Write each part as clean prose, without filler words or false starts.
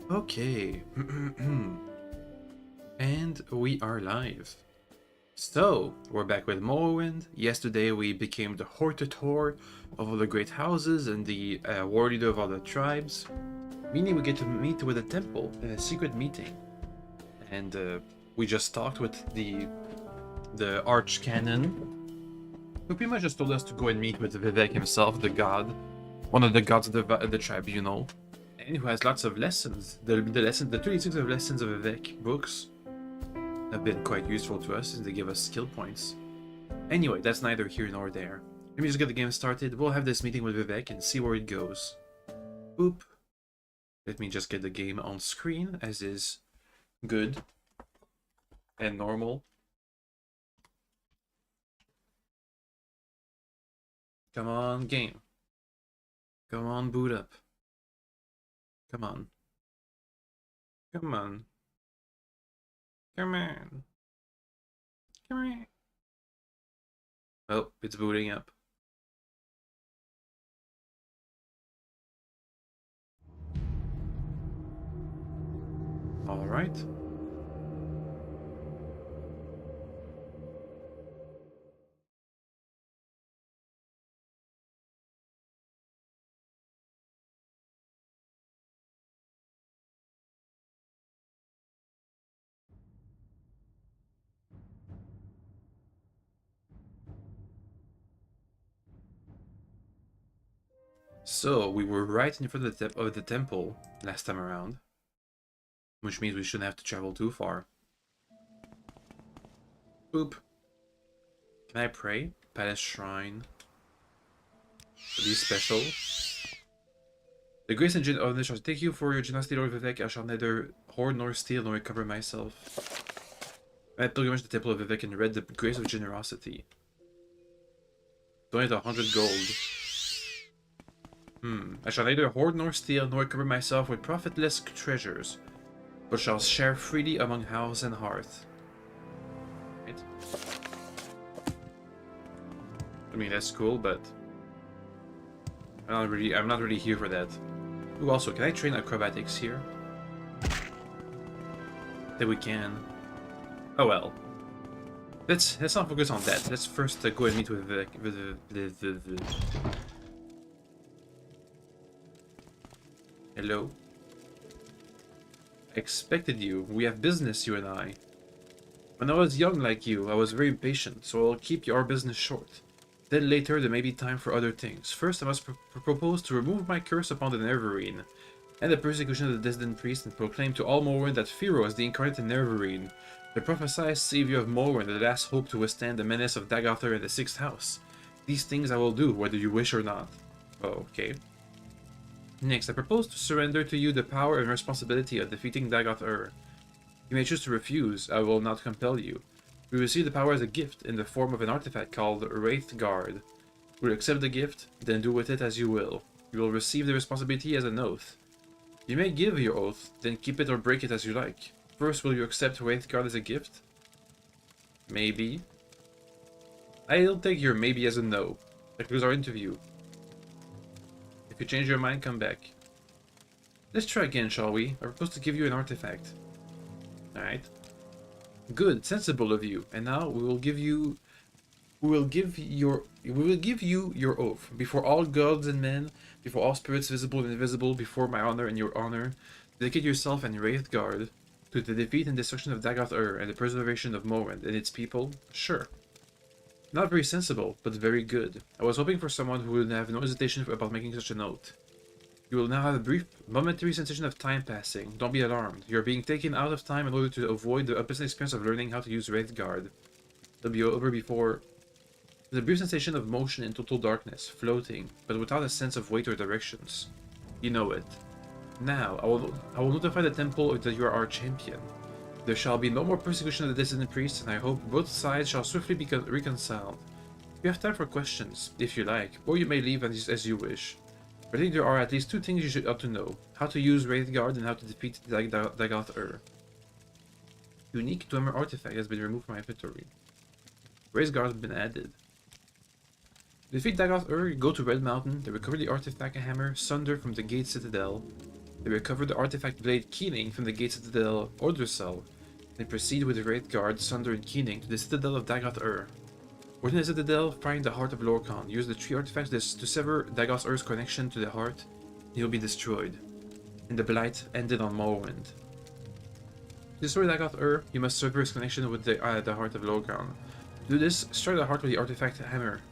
Okay. And we are live. So, we're back with Morrowind. Yesterday we became the Hortator of all the great houses and the war leader of all the tribes. Meaning we get to meet with a temple in a secret meeting. And we just talked with the Archcanon, who pretty much just told us to go and meet with Vivec himself, the god. One of the gods of the tribe, you know. And who has lots of lessons. The 36 of lessons of Vivec books have been quite useful to us since they give us skill points. Anyway, that's neither here nor there. Let me just get the game started. We'll have this meeting with Vivec and see where it goes. Boop. Let me just get the game on screen, as is good and normal. Come on, game. Come on, boot up. Come on. Come on. Come on. Come on. Oh, it's booting up. Alright. So, we were right in front of the temple last time around. Which means we shouldn't have to travel too far. Boop. Can I pray? Palace Shrine. Are these special? The grace and of this shall take you for your generosity, Lord Vivec. I shall neither hoard nor steal nor recover myself. I had pilgrimage to the temple of Vivec and read the grace of generosity. Donate 100 gold. I shall neither hoard nor steal nor recover myself with profitless treasures, but shall share freely among house and hearth. Right? I mean, that's cool, but I'm not really here for that. Ooh, also, can I train acrobatics here? That we can. Oh well. Let's not focus on that. Let's first go and meet with the Hello. I expected you. We have business, you and I. When I was young like you, I was very impatient, so I'll keep our business short. Then later, there may be time for other things. First, I must propose to remove my curse upon the Neverine, and the persecution of the dissident priest, and proclaim to all Morrowind that Firo is the incarnate Neverine, the prophesied savior of Morrowind, the last hope to withstand the menace of Dagothr in the 6th house. These things I will do, whether you wish or not. Oh, okay. Next, I propose to surrender to you the power and responsibility of defeating Dagothr. You may choose to refuse, I will not compel you. We receive the power as a gift in the form of an artifact called Wraith Guard. We'll accept the gift, then do with it as you will. You will receive the responsibility as an oath. You may give your oath, then keep it or break it as you like. First, will you accept Wraith Guard as a gift? Maybe. I'll take your maybe as a no. That concludes our interview. If you change your mind, come back. Let's try again, shall we? I propose to give you an artifact. Alright. Good, sensible of you. And now we will give you your oath before all gods and men, before all spirits visible and invisible, before my honor and your honor. Dedicate yourself and Wraith Guard to the defeat and destruction of Dagothr and the preservation of Morrowind and its people. Sure. Not very sensible, but very good. I was hoping for someone who would have no hesitation about making such a note. You will now have a brief, momentary sensation of time passing. Don't be alarmed. You are being taken out of time in order to avoid the unpleasant experience of learning how to use Wraith Guard. It'll be over before... There's a brief sensation of motion in total darkness, floating, but without a sense of weight or directions. You know it. Now, I will notify the temple that you are our champion. There shall be no more persecution of the dissident priests, and I hope both sides shall swiftly be reconciled. You have time for questions, if you like, or you may leave as you wish. But I think there are at least 2 things you should ought to know. How to use Wraith Guard and how to defeat Dagothr. Unique Dwemer artifact has been removed from my inventory. Wraith Guard has been added. To defeat Dagothr, go to Red Mountain, then recover the artifact hammer, Sunder from the Gate Citadel, They recover the artifact blade Keening from the gate citadel Order Cell, and proceed with the Wraith Guard, Sunder, and Keening to the citadel of Dagoth-Ur. Within the citadel, find the heart of Lorkhan. Use the 3 artifacts to sever Dagoth-Ur's connection to the heart, and he'll be destroyed. And the Blight ended on Morrowind. To destroy Dagoth-Ur, you must sever his connection with the heart of Lorkhan. To do this, strike the heart with the artifact Hammer.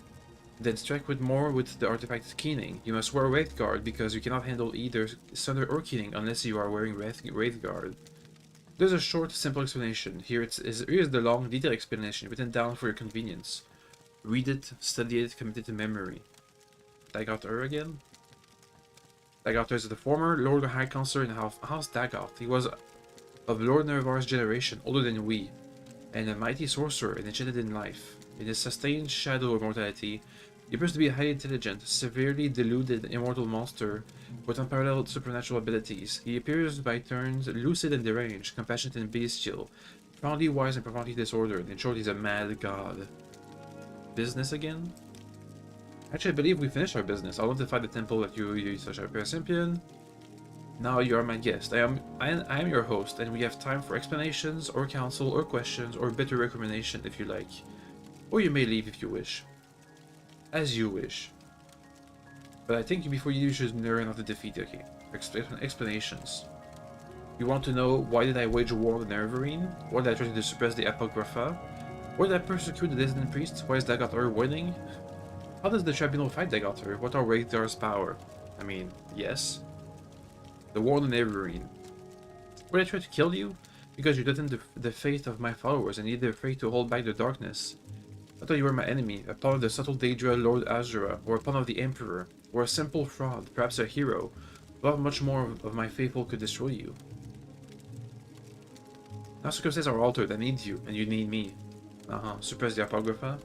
Then strike with more with the artifact Keening. You must wear Wraith Guard because you cannot handle either Sunder or Keening unless you are wearing Wraith Guard. There's a short, simple explanation. Here's the long, detailed explanation written down for your convenience. Read it, study it, commit it to memory. Dagoth-Ur again? Dagoth-Ur is the former Lord High Counselor in House Dagoth. He was of Lord Nervar's generation, older than we, and a mighty sorcerer initiated in life. In his sustained shadow of mortality, he appears to be a highly intelligent, severely deluded immortal monster with unparalleled supernatural abilities. He appears by turns lucid and deranged, compassionate and bestial, profoundly wise and profoundly disordered. In short, he's a mad god. Business again? Actually, I believe we finished our business. I'll notify the temple that you such a Parasympion. Now you are my guest. I am your host, and we have time for explanations, or counsel, or questions, or bitter recommendation if you like. Or you may leave if you wish. As you wish. But I think before you should learn how to defeat, okay. Explanations. You want to know why did I wage war on the Neverine? Why did I try to suppress the Apocrypha? Why did I persecute the dissident priests? Why is Dagoth-Ur winning? How does the tribunal fight Dagoth-Ur? What are Wraithgar's power? I mean, yes. The war on the Neverine. Why did I try to kill you? Because you threatened the faith of my followers and needed afraid to hold back the darkness. I thought you were my enemy, a pawn of the subtle Daedra Lord Azura, or a pawn of the Emperor, or a simple fraud, perhaps a hero. But much more of my faithful could destroy you. Now circumstances are altered, I need you, and you need me. Suppress the Apocrypha.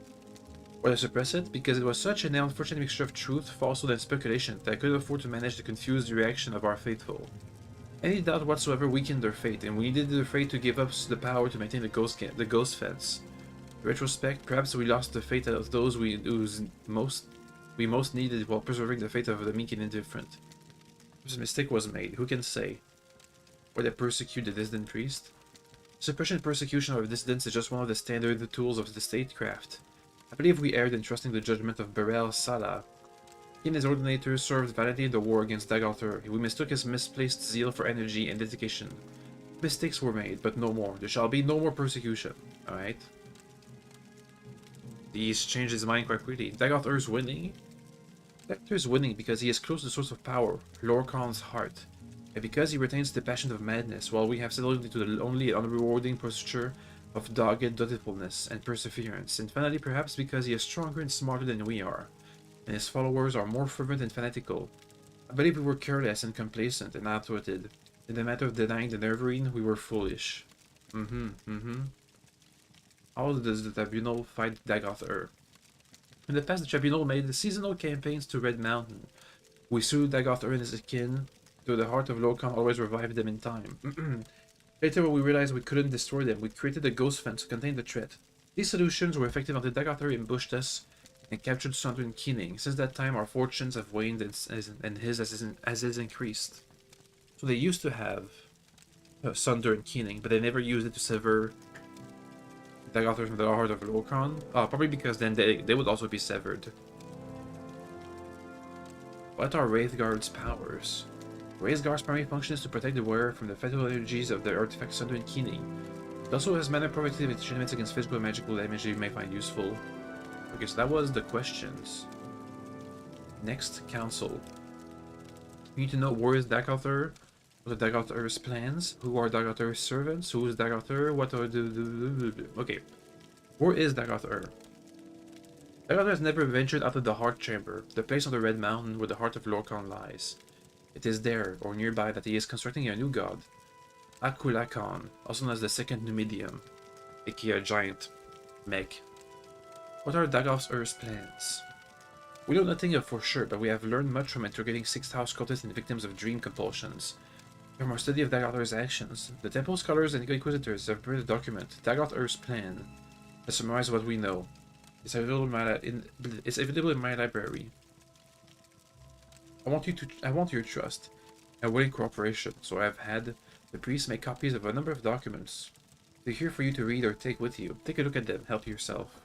Why did I suppress it? Because it was such an unfortunate mixture of truth, falsehood, and speculation that I couldn't afford to manage the confused reaction of our faithful. Any doubt whatsoever weakened their faith, and we needed their faith to give us the power to maintain the ghost fence. In retrospect, perhaps we lost the faith of those we most needed while preserving the faith of the meek and indifferent. Perhaps a mistake was made, who can say? Why did I persecute the dissident priest? Suppression and persecution of dissidents is just one of the standard tools of the statecraft. I believe we erred in trusting the judgment of Barel Salah. He and his ordinators served valiantly in the war against Dagoth-Ur. We mistook his misplaced zeal for energy and dedication. Mistakes were made, but no more. There shall be no more persecution. Alright? He's changed his mind quite quickly. Dagoth-Ur's winning? Dagoth-Ur is winning because he is close to the source of power, Lorkhan's heart. And because he retains the passion of madness, while we have settled into the lonely and unrewarding posture of dogged dutifulness and perseverance, and finally perhaps because he is stronger and smarter than we are, and his followers are more fervent and fanatical. I believe we were careless and complacent and outwitted. In the matter of denying the Neverine, we were foolish. How does the Tribunal fight Dagoth-Ur? In the past, the Tribunal made seasonal campaigns to Red Mountain. We slew Dagoth-Ur and his kin, though the heart of Lorkhan always revived them in time. Later, when we realized we couldn't destroy them, we created a ghost fence to contain the threat. These solutions were effective until Dagoth-Ur ambushed us and captured Sunder and Keening. Since that time, our fortunes have waned and his has increased. So they used to have Sunder and Keening, but they never used it to sever Dagoth-Ur from the heart of Lorkhan. Probably because then they would also be severed. What are Wraithguard's powers? Wraithguard's primary function is to protect the wearer from the fatal energies of the artifact Sunder and Keening. It also has mana productivity limits against physical and magical damage that you may find useful. Okay, so that was the questions. Next, Council. You need to know where is Dagoth-Ur, what are Dagoth-Ur's plans, who are Dagoth-Ur's servants, who is Dagoth-Ur, what are the... Okay, where is Dagoth-Ur? Dagoth-Ur has never ventured out of the Heart Chamber, the place on the Red Mountain where the heart of Lorkhan lies. It is there, or nearby, that he is constructing a new god, Akulakan, also known as the Second Numidium, aka a giant mech. What are Dagoth-Ur's plans? We know nothing of for sure, but we have learned much from interrogating Sixth House cultists and victims of dream compulsions. From our study of Dagoth-Ur's actions, the temple scholars and inquisitors have prepared a document, Dagoth-Ur's plan, that summarizes what we know. It's available in my library. I want your trust. awaiting cooperation, so I have had the priest make copies of a number of documents. They're here for you to read or take with you. Take a look at them, help yourself.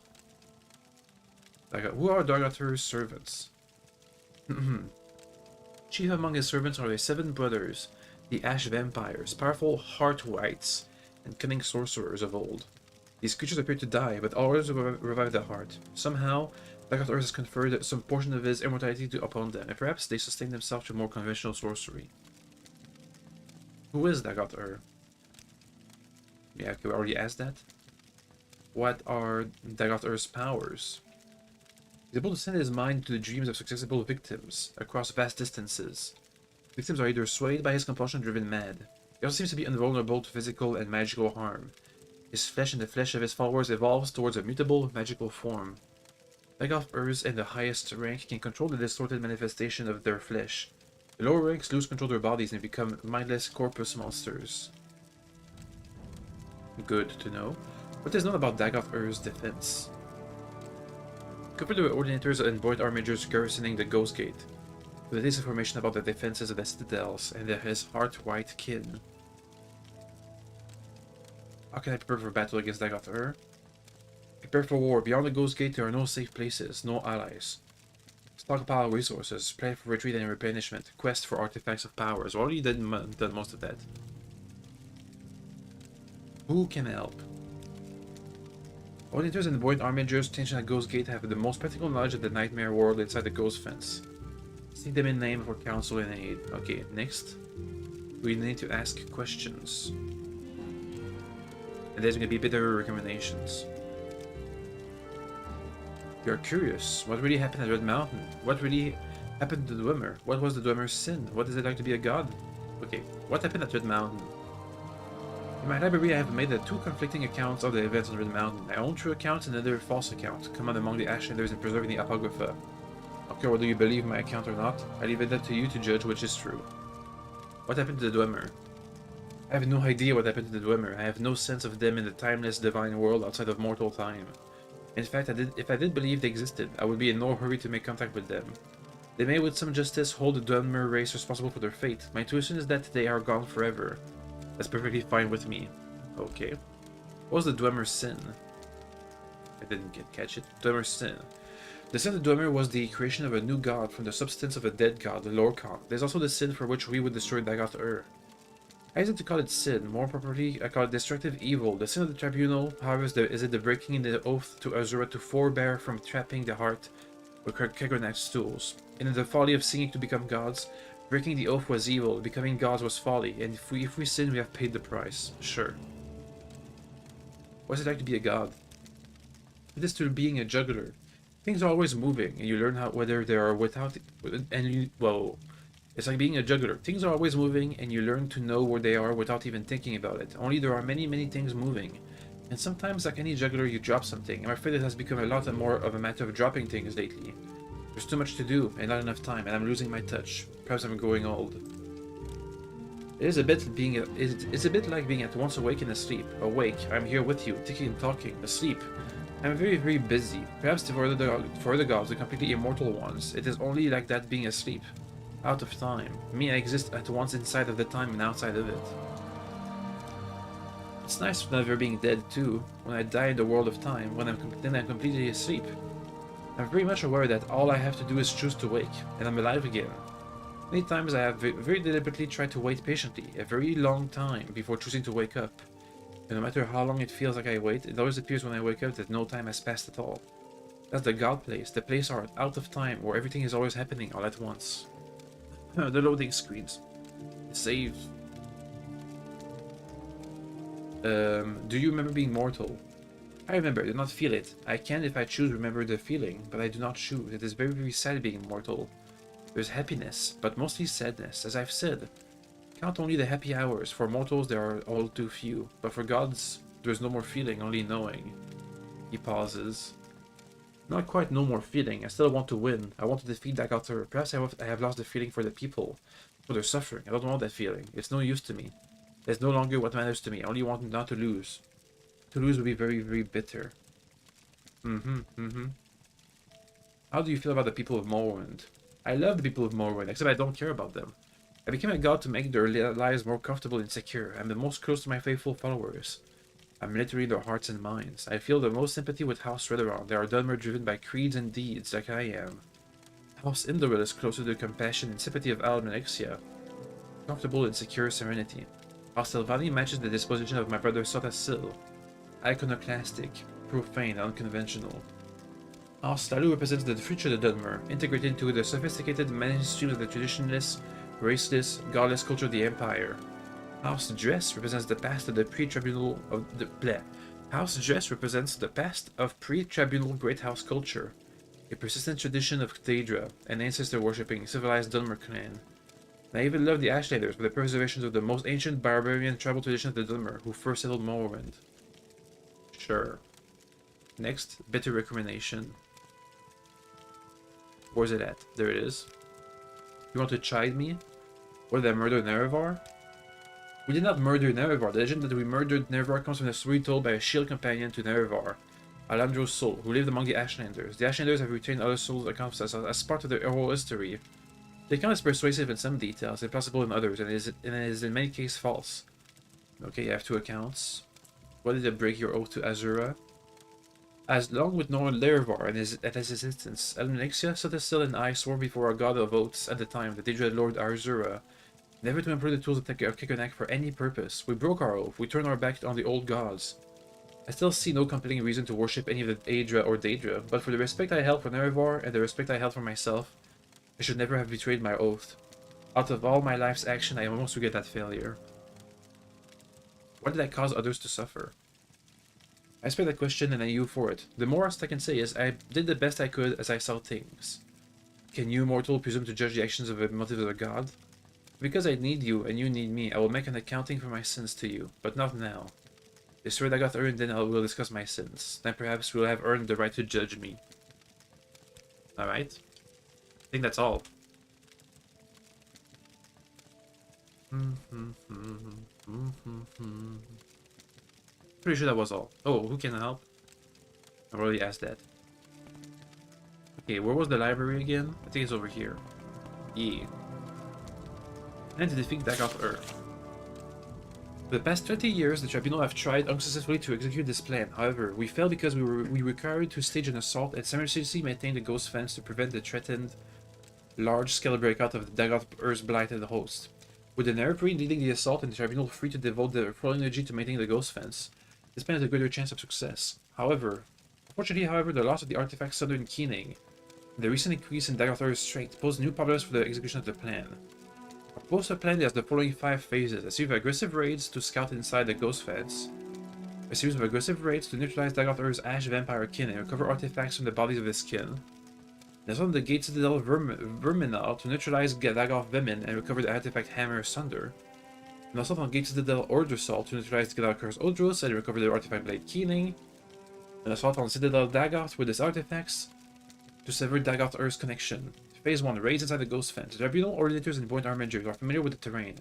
Who are Dargatur's servants? Chief among his servants are the 7 brothers, the Ash Vampires, powerful heart-wights, and cunning sorcerers of old. These creatures appear to die, but others revive the heart. Somehow, Dargatur has conferred some portion of his immortality upon them, and perhaps they sustain themselves with more conventional sorcery. Who is Dargatur? Yeah, okay, we already asked that. What are Dargatur's powers? He's able to send his mind to the dreams of successful victims across vast distances. Victims are either swayed by his compulsion or driven mad. He also seems to be invulnerable to physical and magical harm. His flesh and the flesh of his followers evolves towards a mutable, magical form. Dargathers in the highest rank can control the distorted manifestation of their flesh. The lower ranks lose control of their bodies and become mindless corpus monsters. Good to know. What is known about Dargathers' defense? Compared to the ordinators and void armigers garrisoning the Ghost Gate, with this information about the defenses of the citadels and his heart-white kin. How can I prepare for battle against Dargathur? Prepare for war. Beyond the Ghost Gate there are no safe places, no allies. Stockpile resources, plan for retreat and replenishment, quest for artifacts of powers. Already done most of that. Who can help? Auditors and void armigers stationed at Ghost Gate have the most practical knowledge of the nightmare world inside the Ghost Fence. Seek them in name for counsel and aid. Okay, next. We need to ask questions. And there's going to be better recommendations. You're curious. What really happened at Red Mountain? What really happened to the Dwemer? What was the Dwemer's sin? What is it like to be a god? Okay, what happened at Red Mountain? In my library, I have made the 2 conflicting accounts of the events on Red Mountain. My own true account and another false account, common among the Ashlanders and preserved in the Apocrypha. I don't care whether you believe my account or not, I leave it up to you to judge which is true. What happened to the Dwemer? I have no idea what happened to the Dwemer. I have no sense of them in the timeless divine world outside of mortal time. In fact, if I did believe they existed, I would be in no hurry to make contact with them. They may with some justice hold the Dwemer race responsible for their fate. My intuition is that they are gone forever. That's perfectly fine with me. Okay. What was the Dwemer's sin? I didn't catch it. Dwemer's sin. The sin of the Dwemer was the creation of a new god from the substance of a dead god, the Lorcan. There's also the sin for which we would destroy Dargathur. I hesitate to call it sin. More properly, I call it destructive evil. The sin of the tribunal, however, is it the breaking in the oath to Azura to forbear from trapping the heart with Kegronac's tools. And in the folly of seeking to become gods, breaking the oath was evil, becoming gods was folly, and if we sin, we have paid the price. Sure. What's it like to be a god? It is to being a juggler. Things are always moving, and you learn whether they are without... well, it's like being a juggler. Things are always moving, and you learn to know where they are without even thinking about it. Only there are many, many things moving. And sometimes, like any juggler, you drop something. I'm afraid it has become a lot more of a matter of dropping things lately. There's too much to do, and not enough time, and I'm losing my touch. Perhaps I'm growing old. It's a bit like being at once awake and asleep. Awake, I'm here with you, thinking and talking. Asleep, I'm very, very busy. Perhaps for other gods, the completely immortal ones, it is only like that being asleep. Out of time. Me, I exist at once inside of the time and outside of it. It's nice never being dead too, when I die in the world of time, when I'm completely asleep. I'm very much aware that all I have to do is choose to wake, and I'm alive again. Many times I have very deliberately tried to wait patiently, a very long time, before choosing to wake up. And no matter how long it feels like I wait, it always appears when I wake up that no time has passed at all. That's the God place, the place out of time, where everything is always happening all at once. The loading screens. Save. Do you remember being mortal? I remember, I do not feel it. I can, if I choose, remember the feeling, but I do not choose. It is very, very sad being mortal. There's happiness, but mostly sadness, as I've said. Count only the happy hours. For mortals, there are all too few. But for gods, there's no more feeling, only knowing. He pauses. Not quite no more feeling. I still want to win. I want to defeat Dargathur. Perhaps I have lost the feeling for the people, for their suffering. I don't want that feeling. It's no use to me. It's no longer what matters to me. I only want not to lose. To lose would be very, very bitter. How do you feel about the people of Morrowind? I love the people of Morrowind, except I don't care about them. I became a god to make their lives more comfortable and secure. I'm the most close to my faithful followers. I'm literally their hearts and minds. I feel the most sympathy with House Redoron. They are Dunmer driven by creeds and deeds, like I am. House Indoril is closer to the compassion and sympathy of Almanexia, comfortable and secure serenity. House Silvani matches the disposition of my brother Sotasil, iconoclastic, profane, unconventional. House Talu represents the future of the Dunmer, integrated into the sophisticated mainstream of the traditionalist, raceless, godless culture of the Empire. House Dress represents the past of the pre-tribunal of the bleh. House Dress represents the past of pre-tribunal Great House culture, a persistent tradition of Daedra, an ancestor-worshipping, civilized Dunmer clan. And I even love the Ashlanders for the preservation of the most ancient barbarian tribal tradition of the Dunmer, who first settled Morrowind. Sure. Next, bitter recrimination. Where's it at? There it is. You want to chide me? What, did I murder Nerevar? We did not murder Nerevar. The legend that we murdered Nerevar comes from a story told by a shield companion to Nerevar, Alandro's soul, who lived among the Ashlanders. The Ashlanders have retained other souls' accounts as part of their oral history. The account is persuasive in some details, implausible in others, and is in many cases false. Okay, you have two accounts. Why did you break your oath to Azura? As long with Norman Nerevar and his assistance, Almanexia, Sotasil, and I swore before our god of oaths at the time, the Daedra Lord Azura, never to employ the tools of Kikonak for any purpose. We broke our oath. We turned our back on the old gods. I still see no compelling reason to worship any of the Aedra or Daedra, but for the respect I held for Nerevar and the respect I held for myself, I should never have betrayed my oath. Out of all my life's action, I almost regret that failure. Why did I cause others to suffer? I spent that question and I knew for it. The most I can say is I did the best I could as I saw things. Can you, mortal, presume to judge the actions of a motive of a god? Because I need you and you need me, I will make an accounting for my sins to you, but not now. Destroy Dagoth Ur and then I will discuss my sins. Then perhaps we will have earned the right to judge me. Alright. I think that's all. Pretty sure that was all. Oh, who can help? I already asked that. Okay, where was the library again? I think it's over here. Yeah. And to defeat Dagoth Ur. For the past 20 years, the Tribunal have tried unsuccessfully to execute this plan. However, we failed because we required to stage an assault and simultaneously maintain the ghost fence to prevent the threatened large-scale breakout of the Dagoth Ur's blighted host. With the Nerepri leading the assault and the Tribunal free to devote their full energy to maintaining the ghost fence, this plan has a greater chance of success. Unfortunately, the loss of the artifact Southern Keening and the recent increase in Dagoth Ur's strength pose new problems for the execution of the plan. Our proposed plan has the following 5 phases: a series of aggressive raids to scout inside the ghost fence, a series of aggressive raids to neutralize Dagoth Ur's Ash Vampire kin and recover artifacts from the bodies of his kin, an assault on the Gate Citadel Verminal to neutralize Dagoth Vemin and recover the artifact Hammer Sunder, an assault on Gate Citadel Ordersalt to neutralize Dagoth Ur's Odros and recover the artifact Blade Keening, an assault on Citadel Dagoth with its artifacts to sever Dagoth Ur's connection. Phase 1. Raids inside the ghost fence. The Tribunal Ordinators and Point Armigers are familiar with the terrain.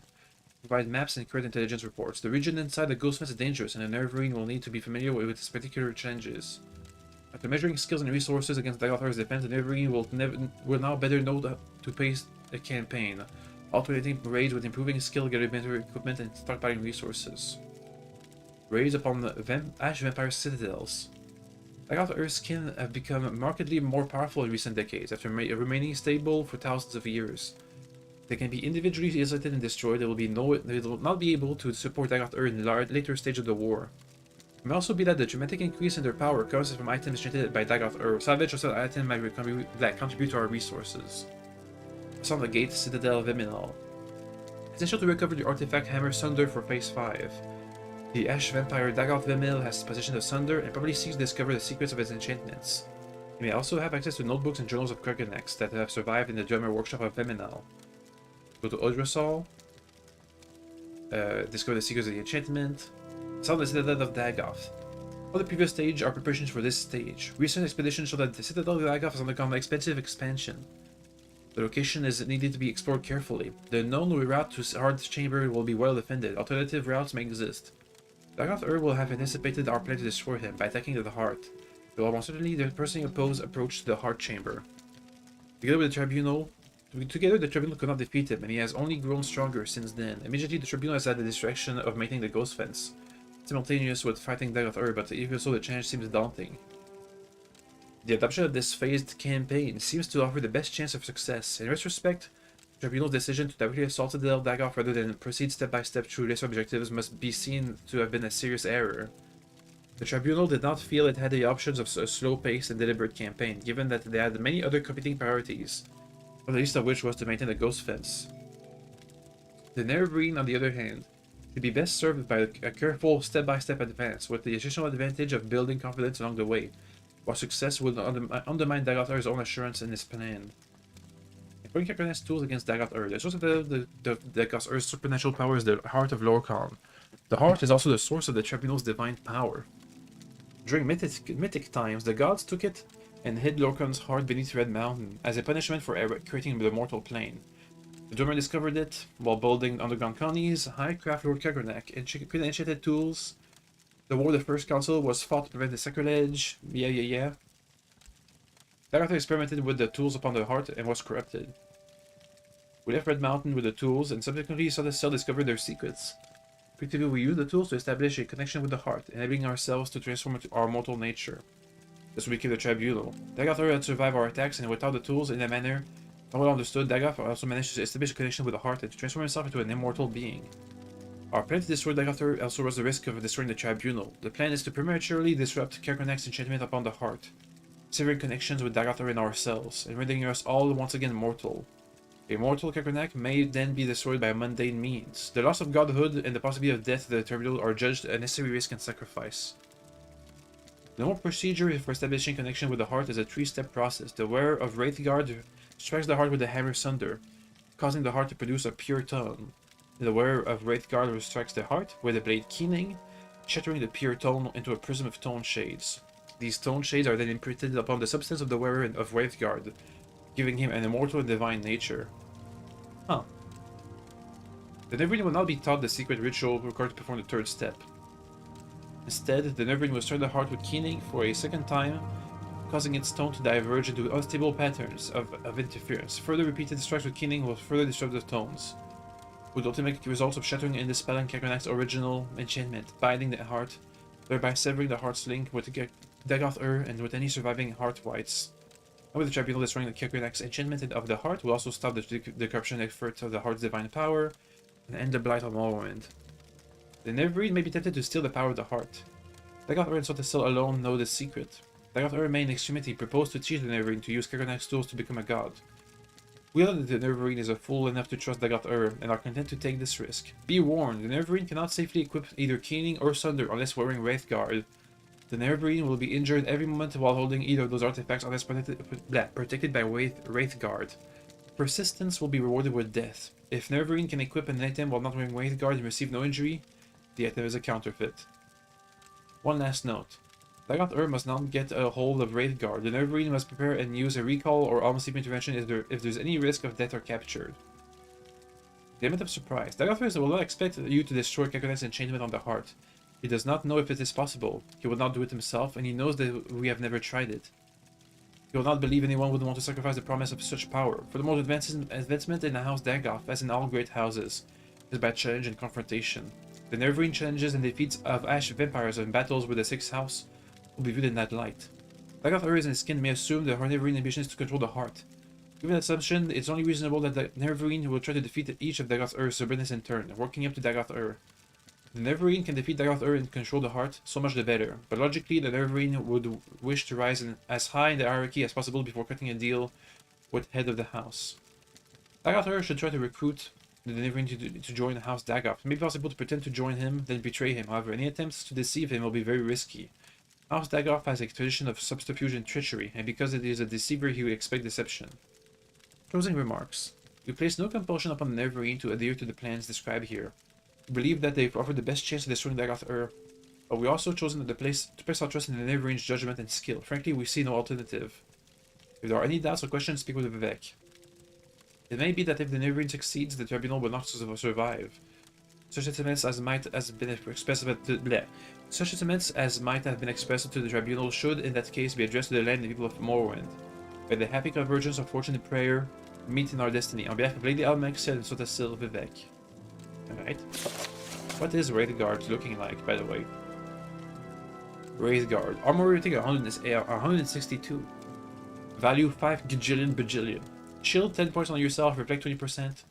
Provide maps and current intelligence reports. The region inside the ghost fence is dangerous, and the Nerve Marine will need to be familiar with its particular challenges. After measuring skills and resources against Dagoth Ur's defense, the Nerve Marine will now better know to pace a campaign, alternating raids with improving skill, gathering better equipment, and stockpiling resources. Raids upon the Ash Vampire Citadels. Dagoth Ur's kin have become markedly more powerful in recent decades, after remaining stable for thousands of years. They can be individually isolated and destroyed. They will not be able to support Dagoth Ur in the later stage of the war. It may also be that the dramatic increase in their power comes from items generated by Dagoth Ur. Salvage or sell items might contribute to our resources. Assault on the Gate Citadel Viminal. Essential to recover the artifact Hammer Sunder for Phase 5. The Ash Vampire Dagoth Vemil has possession of Sunder and probably seeks to discover the secrets of its enchantments. He may also have access to notebooks and journals of Kurganex that have survived in the drummer workshop of Veminal. Go to Odrosol. Discover the secrets of the enchantment. Sound the Citadel of Dagoth. For the previous stage, our preparations for this stage. Recent expeditions show that the Citadel of Dagoth has undergone an expensive expansion. The location is needed to be explored carefully. The known route to Heart Chamber will be well defended. Alternative routes may exist. Dagoth Ur will have anticipated our plan to destroy him by attacking the heart. They will almost certainly personally oppose approach to the heart chamber. Together with the Tribunal, Together, the Tribunal could not defeat him, and he has only grown stronger since then. Immediately, the Tribunal has had the distraction of maintaining the Ghost Fence, simultaneous with fighting Dagoth but even so, the challenge seems daunting. The adoption of this phased campaign seems to offer the best chance of success. In retrospect, the Tribunal's decision to directly assault the Dagoth rather than proceed step by step through lesser objectives must be seen to have been a serious error. The Tribunal did not feel it had the options of a slow-paced and deliberate campaign, given that they had many other competing priorities, not the least of which was to maintain the Ghost Fence. The Nerebrine, on the other hand, should be best served by a careful step-by-step advance, with the additional advantage of building confidence along the way, while success would undermine Dagoth's own assurance in his plan. Employing Kakarnak's tools against Dagoth, the source of Dagoth's supernatural power is the Heart of Lorkhan. The heart is also the source of the Tribunal's divine power. During mythic times, the gods took it and hid Lorkhan's heart beneath Red Mountain as a punishment for creating the mortal plane. The Dwemer discovered it while building underground colonies. High Craft Lord Kakarnak created enchanted tools. The War of the First Council was fought to prevent the sacrilege. Dagoth experimented with the tools upon the heart and was corrupted. We left Red Mountain with the tools and subsequently saw the cell discover their secrets. Effectively, we used the tools to establish a connection with the heart, enabling ourselves to transform into our mortal nature. This became the Tribunal. Dagoth had survived our attacks, and without the tools in a manner not well understood, Dagoth also managed to establish a connection with the heart and to transform himself into an immortal being. Our plan to destroy Dagoth also runs the risk of destroying the Tribunal. The plan is to prematurely disrupt Kakarnak's enchantment upon the heart, severing connections with Dagoth and ourselves, and rendering us all once again mortal. A mortal Kakarnak may then be destroyed by mundane means. The loss of godhood and the possibility of death to the Tribunal are judged a necessary risk and sacrifice. The normal procedure for establishing connection with the heart is a 3-step process. The wearer of Wraithguard strikes the heart with a hammer sunder, causing the heart to produce a pure tone. The wearer of Wraithguard strikes the heart with a blade keening, shattering the pure tone into a prism of tone shades. These tone shades are then imprinted upon the substance of the wearer of Wraithguard, giving him an immortal and divine nature. Huh. The Nerebrine will not be taught the secret ritual required to perform the 3rd step. Instead, the Nerebrine will strike the heart with keening for a 2nd time, causing its tone to diverge into unstable patterns of interference. Further repeated strikes with keening will further disrupt the tones, with ultimate results of shattering and dispelling Kakarnak's original enchantment, binding the heart, thereby severing the heart's link with Dagoth and with any surviving heart wights. With the Tribunal destroying the Kakarnak's enchantment of the heart will also stop the corruption efforts of the heart's divine power and end the blight on Morrowind. The Nerebrine may be tempted to steal the power of the heart. Dagoth and Sotasil alone know the secret. Dagoth may in extremity propose to teach the Nerebrine to use Kakarnak's tools to become a god. We know that the Nerebrine is a fool enough to trust Dagoth and are content to take this risk. Be warned, the Nerebrine cannot safely equip either Keening or Sunder unless wearing Wraithguard. The Nerebrine will be injured every moment while holding either of those artifacts unless protected by Wraithguard. Persistence will be rewarded with death. If Nerebrine can equip an item while not wearing Wraithguard and receive no injury, the item is a counterfeit. One last note. Dagoth must not get a hold of Wraithguard. The Nerebrine must prepare and use a recall or almost sleep intervention if there's any risk of death or captured. The element of surprise. Dagoth will not expect you to destroy Kakarnak's enchantment on the heart. He does not know if it is possible. He will not do it himself, and he knows that we have never tried it. He will not believe anyone would want to sacrifice the promise of such power. Furthermore, advancement in the House Dagoth, as in all great houses, is by challenge and confrontation. The Nerebrine challenges and defeats of Ash vampires in battles with the 6th House will be viewed in that light. Dagoth and his kin may assume that her Nerebrine ambition is to control the heart. Given that assumption, it's only reasonable that the Nerebrine will try to defeat each of Dagoth's subordinates in turn, working up to Dagoth. The Nerebrine can defeat Dagoth and control the heart, so much the better, but logically the Nerebrine would wish to rise as high in the hierarchy as possible before cutting a deal with head of the house. Dagoth should try to recruit the Nerebrine to join the House Dagoth. It may be possible to pretend to join him, then betray him. However, any attempts to deceive him will be very risky. House Dagoth has a tradition of subterfuge and treachery, and because it is a deceiver, he would expect deception. Closing remarks. We place no compulsion upon the Nerebrine to adhere to the plans described here. We believe that they've offered the best chance of destroying Dagoth, but we also chosen to place our trust in the Nerebrine's judgment and skill. Frankly, we see no alternative. If there are any doubts or questions, speak with Vivec. It may be that if the Nerebrine succeeds, the Tribunal will not survive. Such sentiments as might have been expressed to the Tribunal should, in that case, be addressed to the land and people of Morrowind. By the happy convergence of fortune and prayer, meet in our destiny. On behalf of Lady Almexia and Sotasil Vivec. Alright. What is Wraith Guard looking like, by the way? Wraith Guard. Armor rating 162. Value 5 gajillion. Shield 10 points on yourself, reflect 20%.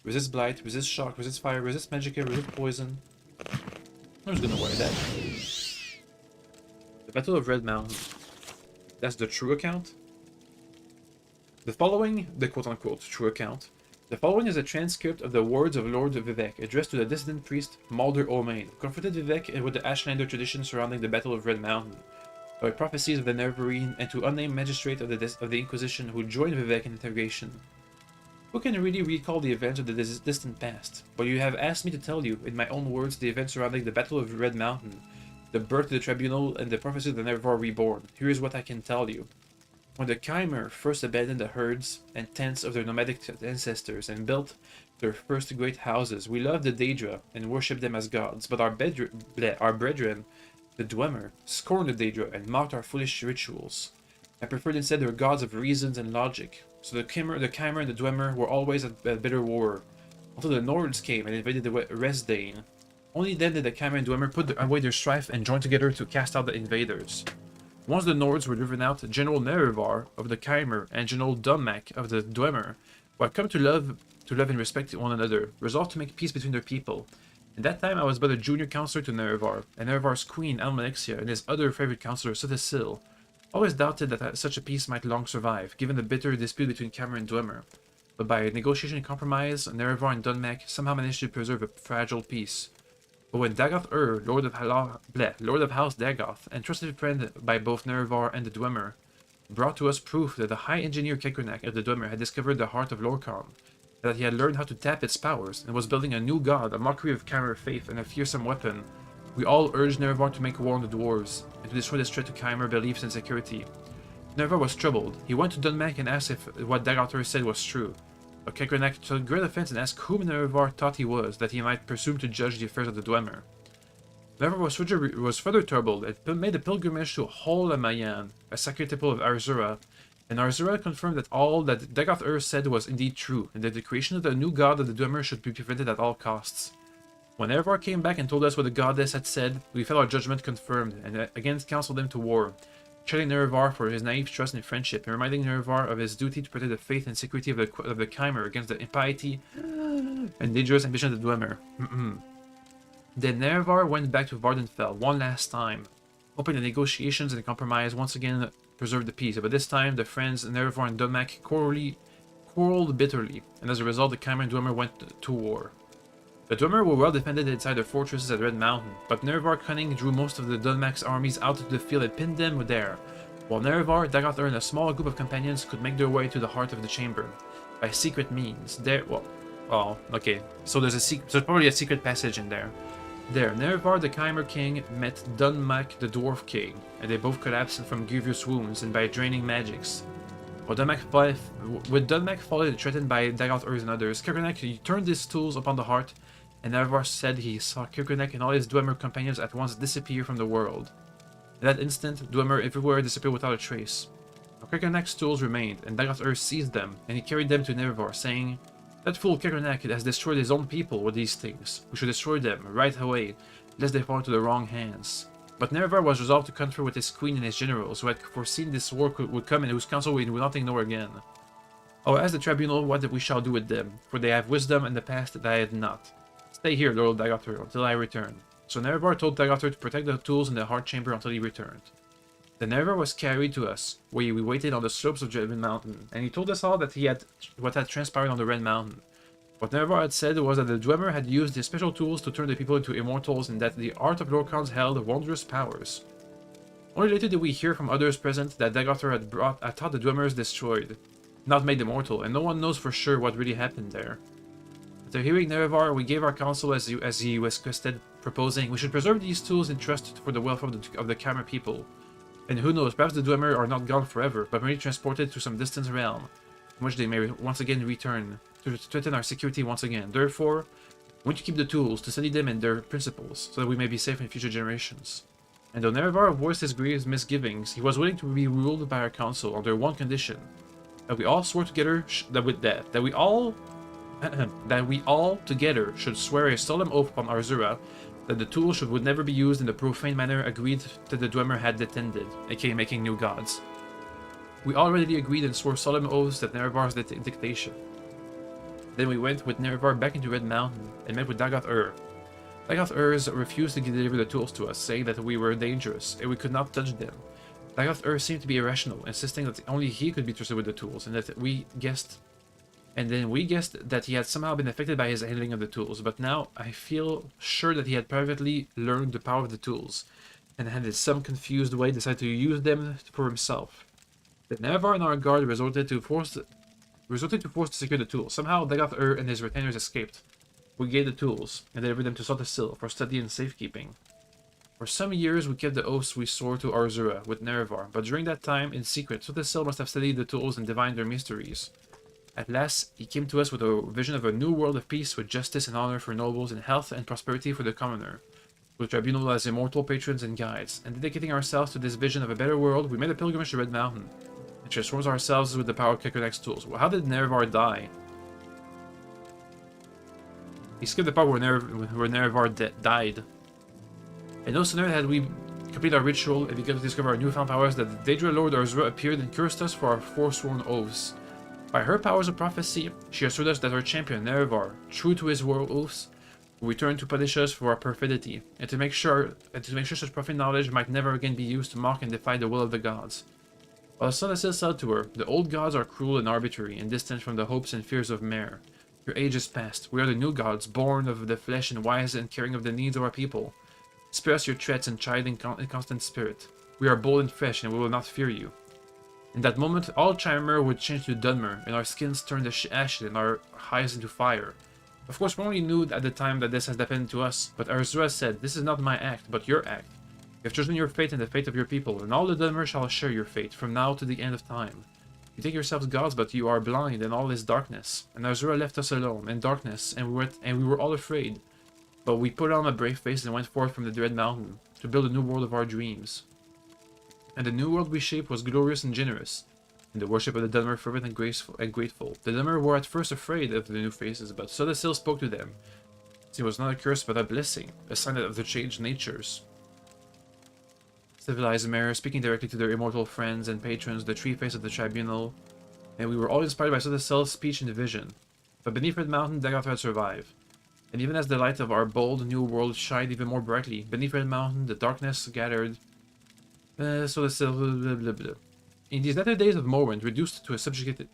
Resist blight, resist shock, resist fire, resist magicka, resist poison. I'm just gonna wear that. The Battle of Red Mountain. That's the true account. The following, the quote-unquote true account. The following is a transcript of the words of Lord Vivec, addressed to the dissident priest Mulder O'Main, who comforted Vivec with the Ashlander tradition surrounding the Battle of Red Mountain, by prophecies of the Neverine, and to unnamed magistrate of the Inquisition who joined Vivec in interrogation. Who can really recall the events of the distant past? But you have asked me to tell you, in my own words, the events surrounding the Battle of Red Mountain, the birth of the Tribunal, and the prophecy of the Nevervar reborn. Here is what I can tell you. When the Chimer first abandoned the herds and tents of their nomadic ancestors and built their first great houses, we loved the Daedra and worshipped them as gods, but our brethren, the Dwemer, scorned the Daedra and mocked our foolish rituals, and preferred instead their gods of reasons and logic. So the Chimer and the Dwemer were always at bitter war, until the Nords came and invaded the Resdane. Only then did the Chimer and Dwemer put away their strife and join together to cast out the invaders. Once the Nords were driven out, General Nerevar of the Chimer and General Dunmac of the Dwemer, who had come to love and respect one another, resolved to make peace between their people. At that time I was but a junior counselor to Nerevar, and Nerevar's queen Almalexia and his other favorite counselor Sotasil always doubted that such a peace might long survive, given the bitter dispute between Chimer and Dwemer. But by negotiation and compromise, Nerevar and Dunmac somehow managed to preserve a fragile peace. But when Dagoth Lord of House Dagoth, and trusted friend by both Nerevar and the Dwemer, brought to us proof that the High Engineer Kekrenak of the Dwemer had discovered the heart of Lorkhan, that he had learned how to tap its powers, and was building a new god, a mockery of Chimer faith, and a fearsome weapon, we all urged Nerevar to make war on the dwarves, and to destroy this threat to Chimer beliefs and security. Nerevar was troubled. He went to Dunmac and asked if what Dagoth said was true. But Kekrenak took great offense and asked whom Nerevar thought he was, that he might presume to judge the affairs of the Dwemer. Nerevar was further troubled and made a pilgrimage to Hol Mayan, a sacred temple of Arzura, and Arzura confirmed that all that Dagoth said was indeed true, and that the creation of the new god of the Dwemer should be prevented at all costs. When Nerevar came back and told us what the goddess had said, we felt our judgment confirmed, and again counseled him to war, chiding Nerevar for his naive trust and friendship, and reminding Nerevar of his duty to protect the faith and security of the Chimer against the impiety and dangerous ambition of the Dwemer. Then Nerevar went back to Vardenfell one last time, hoping the negotiations and the compromise once again preserved the peace, but this time the friends Nerevar and Dunmac quarreled bitterly, and as a result the Chimer and Dwemer went to war. The Dwemer were well defended inside their fortresses at Red Mountain, but Nerevar cunning drew most of the Dunmac's armies out to the field and pinned them there, while Nerevar, Dagoth, and a small group of companions could make their way to the heart of the chamber by secret means. Okay, so there's probably a secret passage in there. There, Nerevar the Chimer King met Dunmac the Dwarf King, and they both collapsed from grievous wounds and by draining magics. With Dunmac fallen threatened by Dagoth and others, Kekrenak turned his tools upon the heart, and Nerevar said he saw Kekrenak and all his Dwemer companions at once disappear from the world. In that instant, Dwemer everywhere disappeared without a trace. Kekrenak's tools remained, and Dagoth seized them, and he carried them to Nerevar, saying, "That fool Kekrenak has destroyed his own people with these things. We should destroy them right away, lest they fall into the wrong hands." But Nerevar was resolved to confer with his queen and his generals, who had foreseen this war would come and whose counsel we would not ignore again. "I will ask the tribunal what we shall do with them, for they have wisdom in the past that I had not. Stay here, Lord Dagoth, until I return." So Nerevar told Dagoth to protect the tools in the heart chamber until he returned. Then Nerevar was carried to us, where we waited on the slopes of Red Mountain, and he told us all that what had transpired on the Red Mountain. What Nerevar had said was that the Dwemer had used his special tools to turn the people into immortals, and that the art of Lorkhan's held wondrous powers. Only later did we hear from others present that Dagoth had taught the Dwemers destroyed, not made immortal, and no one knows for sure what really happened there. After hearing Nerevar, we gave our counsel as he requested, proposing we should preserve these tools in trust for the welfare of the Chimer people. And who knows, perhaps the Dwemer are not gone forever, but merely transported to some distant realm, in which they may once again return, to threaten our security once again. Therefore, we want to keep the tools, to study them and their principles, so that we may be safe in future generations. And though Nerevar voiced his grievous misgivings, he was willing to be ruled by our council under one condition: That we all swore together that we all that we all together should swear a solemn oath upon Arzura that the tool would never be used in the profane manner agreed that the Dwemer had intended, aka making new gods. We already agreed and swore solemn oaths at Nerevar's dictation. Then we went with Nerevar back into Red Mountain and met with Dagoth-Ur. Dagoth-Ur refused to deliver the tools to us, saying that we were dangerous and we could not touch them. Dagoth-Ur seemed to be irrational, insisting that only he could be trusted with the tools, and that we guessed that he had somehow been affected by his handling of the tools, but now I feel sure that he had privately learned the power of the tools, and had in some confused way decided to use them for himself. The Nerevar and our guard resorted to force to secure the tools. Somehow Dagoth-Ur and his retainers escaped. We gave the tools, and delivered them to Sotasil for study and safekeeping. For some years we kept the oaths we swore to Arzura with Nerevar, but during that time, in secret, Sotasil must have studied the tools and divined their mysteries. At last, he came to us with a vision of a new world of peace with justice and honor for nobles and health and prosperity for the commoner, with the tribunal as immortal patrons and guides. And dedicating ourselves to this vision of a better world, we made a pilgrimage to Red Mountain, and transformed ourselves with the power of Kekonek's tools. Well, how did Nerevar die? He skipped the part where Nerevar died. And no sooner had we completed our ritual and begun to discover our newfound powers that the Daedra Lord Arzura appeared and cursed us for our forsworn oaths. By her powers of prophecy, she assured us that her champion, Nerevar, true to his oaths, would return to punish us for our perfidy, and to make sure such profane knowledge might never again be used to mock and defy the will of the gods. While Sotasil said to her, "The old gods are cruel and arbitrary, and distant from the hopes and fears of Mer. Your age is past. We are the new gods, born of the flesh and wise and caring of the needs of our people. Spare us your threats and chide in constant spirit. We are bold and fresh, and we will not fear you." In that moment, all Chimer would change to Dunmer, and our skins turned to ashes and our eyes into fire. Of course, we only knew at the time that this has happened to us, but Arzura said, "This is not my act, but your act. You have chosen your fate and the fate of your people, and all the Dunmer shall share your fate, from now to the end of time. You think yourselves gods, but you are blind, and all is darkness." And Arzura left us alone, in darkness, and we were all afraid. But we put on a brave face and went forth from the Dread Mountain, to build a new world of our dreams. And the new world we shaped was glorious and generous, in the worship of the Dunmer fervent and grateful. The Dunmer were at first afraid of the new faces, but Sotasil spoke to them. It was not a curse but a blessing, a sign of the changed natures. Civilized Mer, speaking directly to their immortal friends and patrons, the tree face of the tribunal, and we were all inspired by Sotasil's speech and vision. But beneath Red Mountain, Dagoth had survived. And even as the light of our bold new world shined even more brightly, beneath Red Mountain, the darkness gathered. In these latter days of Morrowind, reduced to a subjugated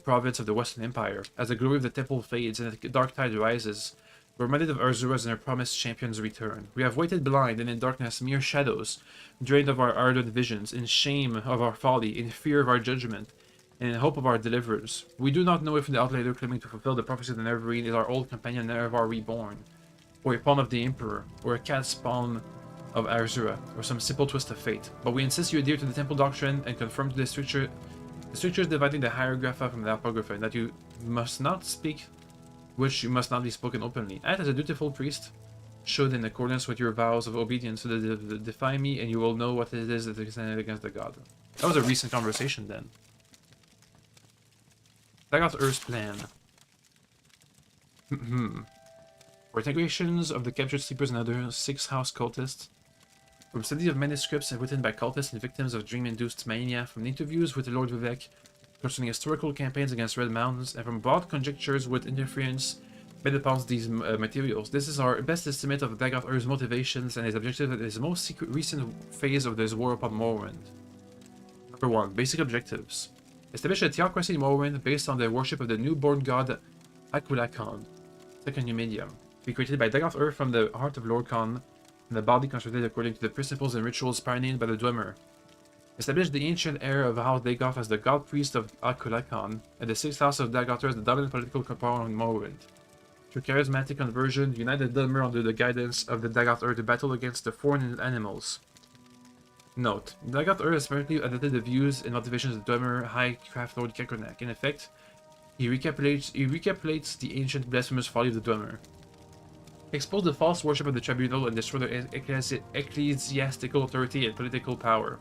province of the Western Empire, as the glory of the temple fades and the dark tide rises, we're reminded of Arzura's and her promised champion's return. We have waited blind and in darkness, mere shadows, drained of our ardent visions, in shame of our folly, in fear of our judgment, and in hope of our deliverers. We do not know if the outsider claiming to fulfill the prophecy of the Nerevarine is our old companion Nerevar reborn, or a pawn of the Emperor, or a cat spawn of Arzura, or some simple twist of fate. But we insist you adhere to the temple doctrine and conform to the strictures dividing the hieroglypha from the apocrypha, and that you must not speak which you must not be spoken openly. Act as a dutiful priest should, in accordance with your vows of obedience, so that defy me, and you will know what it is that is against the god. That was a recent conversation then. Dagoth-Ur's plan. For integrations of the captured sleepers and other 6 house cultists, from studies of manuscripts written by cultists and victims of dream-induced mania, from interviews with the Lord Vivec concerning historical campaigns against Red Mountains, and from broad conjectures with interference made upon these materials. This is our best estimate of Dagoth-Ur's motivations and his objectives at his most recent phase of this war upon Morrowind. Number 1. Basic objectives. Establish a theocracy in Morrowind based on the worship of the newborn god Akulakon, second new medium, be created by Dagoth-Ur from the heart of Lorkhan, and the body constructed according to the principles and rituals pioneered by the Dwemer. Establish the ancient era of House Dagoth as the god priest of Akulakon, and the 6th house of Dagoth as the dominant political power in Morrowind. Through charismatic conversion, unite the Dwemer under the guidance of the Dagoth-Ur to battle against the foreign animals. Note: Dagoth-Ur has apparently adopted the views and motivations of the Dwemer High Craft Lord Kekonek. In effect, he recapitulates the ancient blasphemous folly of the Dwemer. Expose the false worship of the tribunal and destroy their ecclesiastical authority and political power.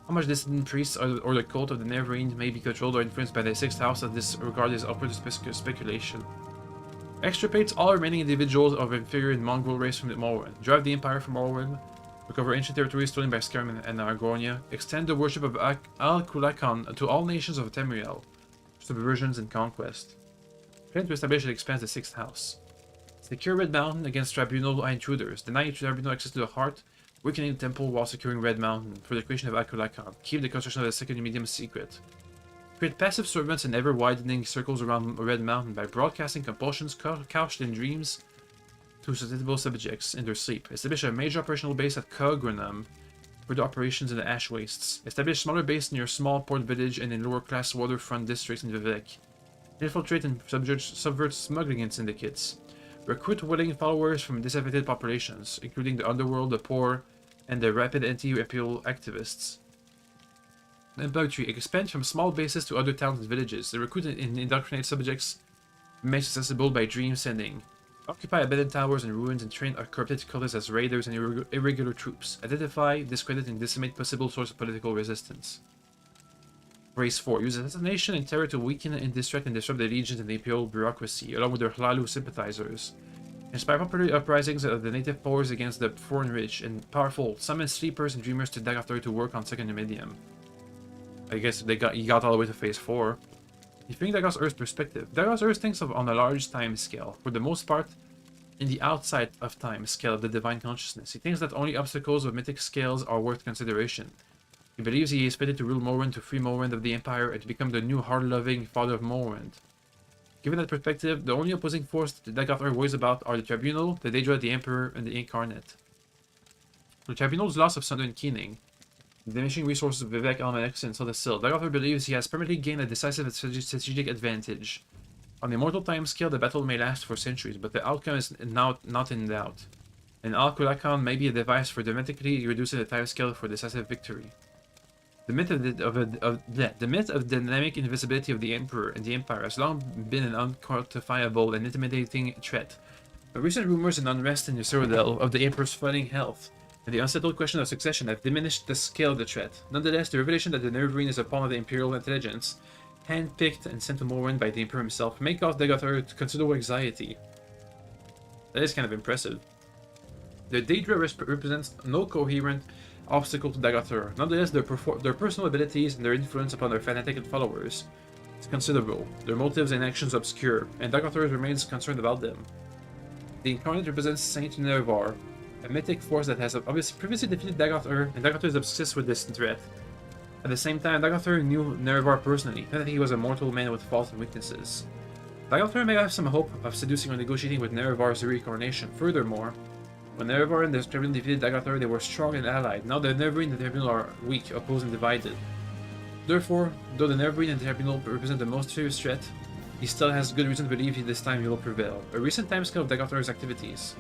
How much dissident priests or the cult of the Neverend may be controlled or influenced by the 6th house of this regard is upward speculation. Extirpates all remaining individuals of inferior and mongrel race from the Morrowind. Drive the Empire from Morrowind. Recover ancient territories stolen by Skyrim and Argonia. Extend the worship of Al-Kulakon to all nations of Tamriel. Subversions and conquest. Plan to establish and expand the 6th house. Secure Red Mountain against Tribunal intruders. Deny Tribunal access to the heart. Weakening the temple while securing Red Mountain for the creation of Al-Kulakon. Keep the construction of the second medium secret. Create passive servants in ever-widening circles around Red Mountain by broadcasting compulsions couched in dreams to susceptible subjects in their sleep. Establish a major operational base at Kogranum for the operations in the Ash Wastes. Establish smaller base near small port village and in lower-class waterfront districts in Vivec. Infiltrate and subvert smuggling and syndicates. Recruit willing followers from disaffected populations, including the underworld, the poor, and the rapid anti-imperial activists. Empire 3. Expand from small bases to other towns and villages. They recruit and indoctrinate subjects made accessible by dream sending. Occupy abandoned towers and ruins and train corrupted cultists as raiders and irregular troops. Identify, discredit, and decimate possible source of political resistance. Race 4. Use assassination and terror to weaken and distract and disrupt the legions and the imperial bureaucracy, along with their Hlalu sympathizers. Inspire popular uprisings of the native powers against the foreign rich and powerful. Summon sleepers and dreamers to Daggerthor to work on second medium. I guess he got all the way to phase 4. You think Dagoth Earth's perspective. Dagoth Earth thinks of on a large time scale, for the most part, in the outside of time scale of the divine consciousness. He thinks that only obstacles of mythic scales are worth consideration. He believes he is fitted to rule Morrowind, to free Morrowind of the Empire, and to become the new hard-loving father of Morrowind. Given that perspective, the only opposing force that Dagoth Earth worries about are the Tribunal, the Daedra, the Emperor, and the Incarnate. The Tribunal's loss of Sunder and Keening, the diminishing resources of Vivec, Almanex, and Sodasil, Dagoth Earth believes he has permanently gained a decisive strategic advantage. On the immortal time scale, the battle may last for centuries, but the outcome is now not in doubt. And Al-Kulakon may be a device for dramatically reducing the time scale for decisive victory. The myth of dynamic invisibility of the Emperor and the Empire has long been an unquantifiable and intimidating threat. But recent rumors and unrest in the Citadel of the Emperor's failing health and the unsettled question of succession have diminished the scale of the threat. Nonetheless, the revelation that the Neverend is a pawn of the Imperial intelligence, hand-picked and sent to Morrowind by the Emperor himself, may cause Dagoth Earth considerable anxiety. That is kind of impressive. The Daedra represents no coherent obstacle to Dagoth Earth. Nonetheless, their personal abilities and their influence upon their fanatical followers is considerable. Their motives and actions obscure, and Dagoth Earth remains concerned about them. The Incarnate represents Saint Nervar, a mythic force that has obviously previously defeated Dagoth Earth, and Dagoth Earth is obsessed with this threat. At the same time, Dagoth Earth knew Nervar personally, not that he was a mortal man with faults and weaknesses. Dagoth Earth may have some hope of seducing or negotiating with Nervar's reincarnation. Furthermore, when Nervar and the Tribunal defeated Dagoth Earth, they were strong and allied. Now the Neverend and the Tribunal are weak, opposed, and divided. Therefore, though the Neverend and the Tribunal represent the most serious threat, he still has good reason to believe this time he will prevail. A recent timescale of Dagoth Earth's activities.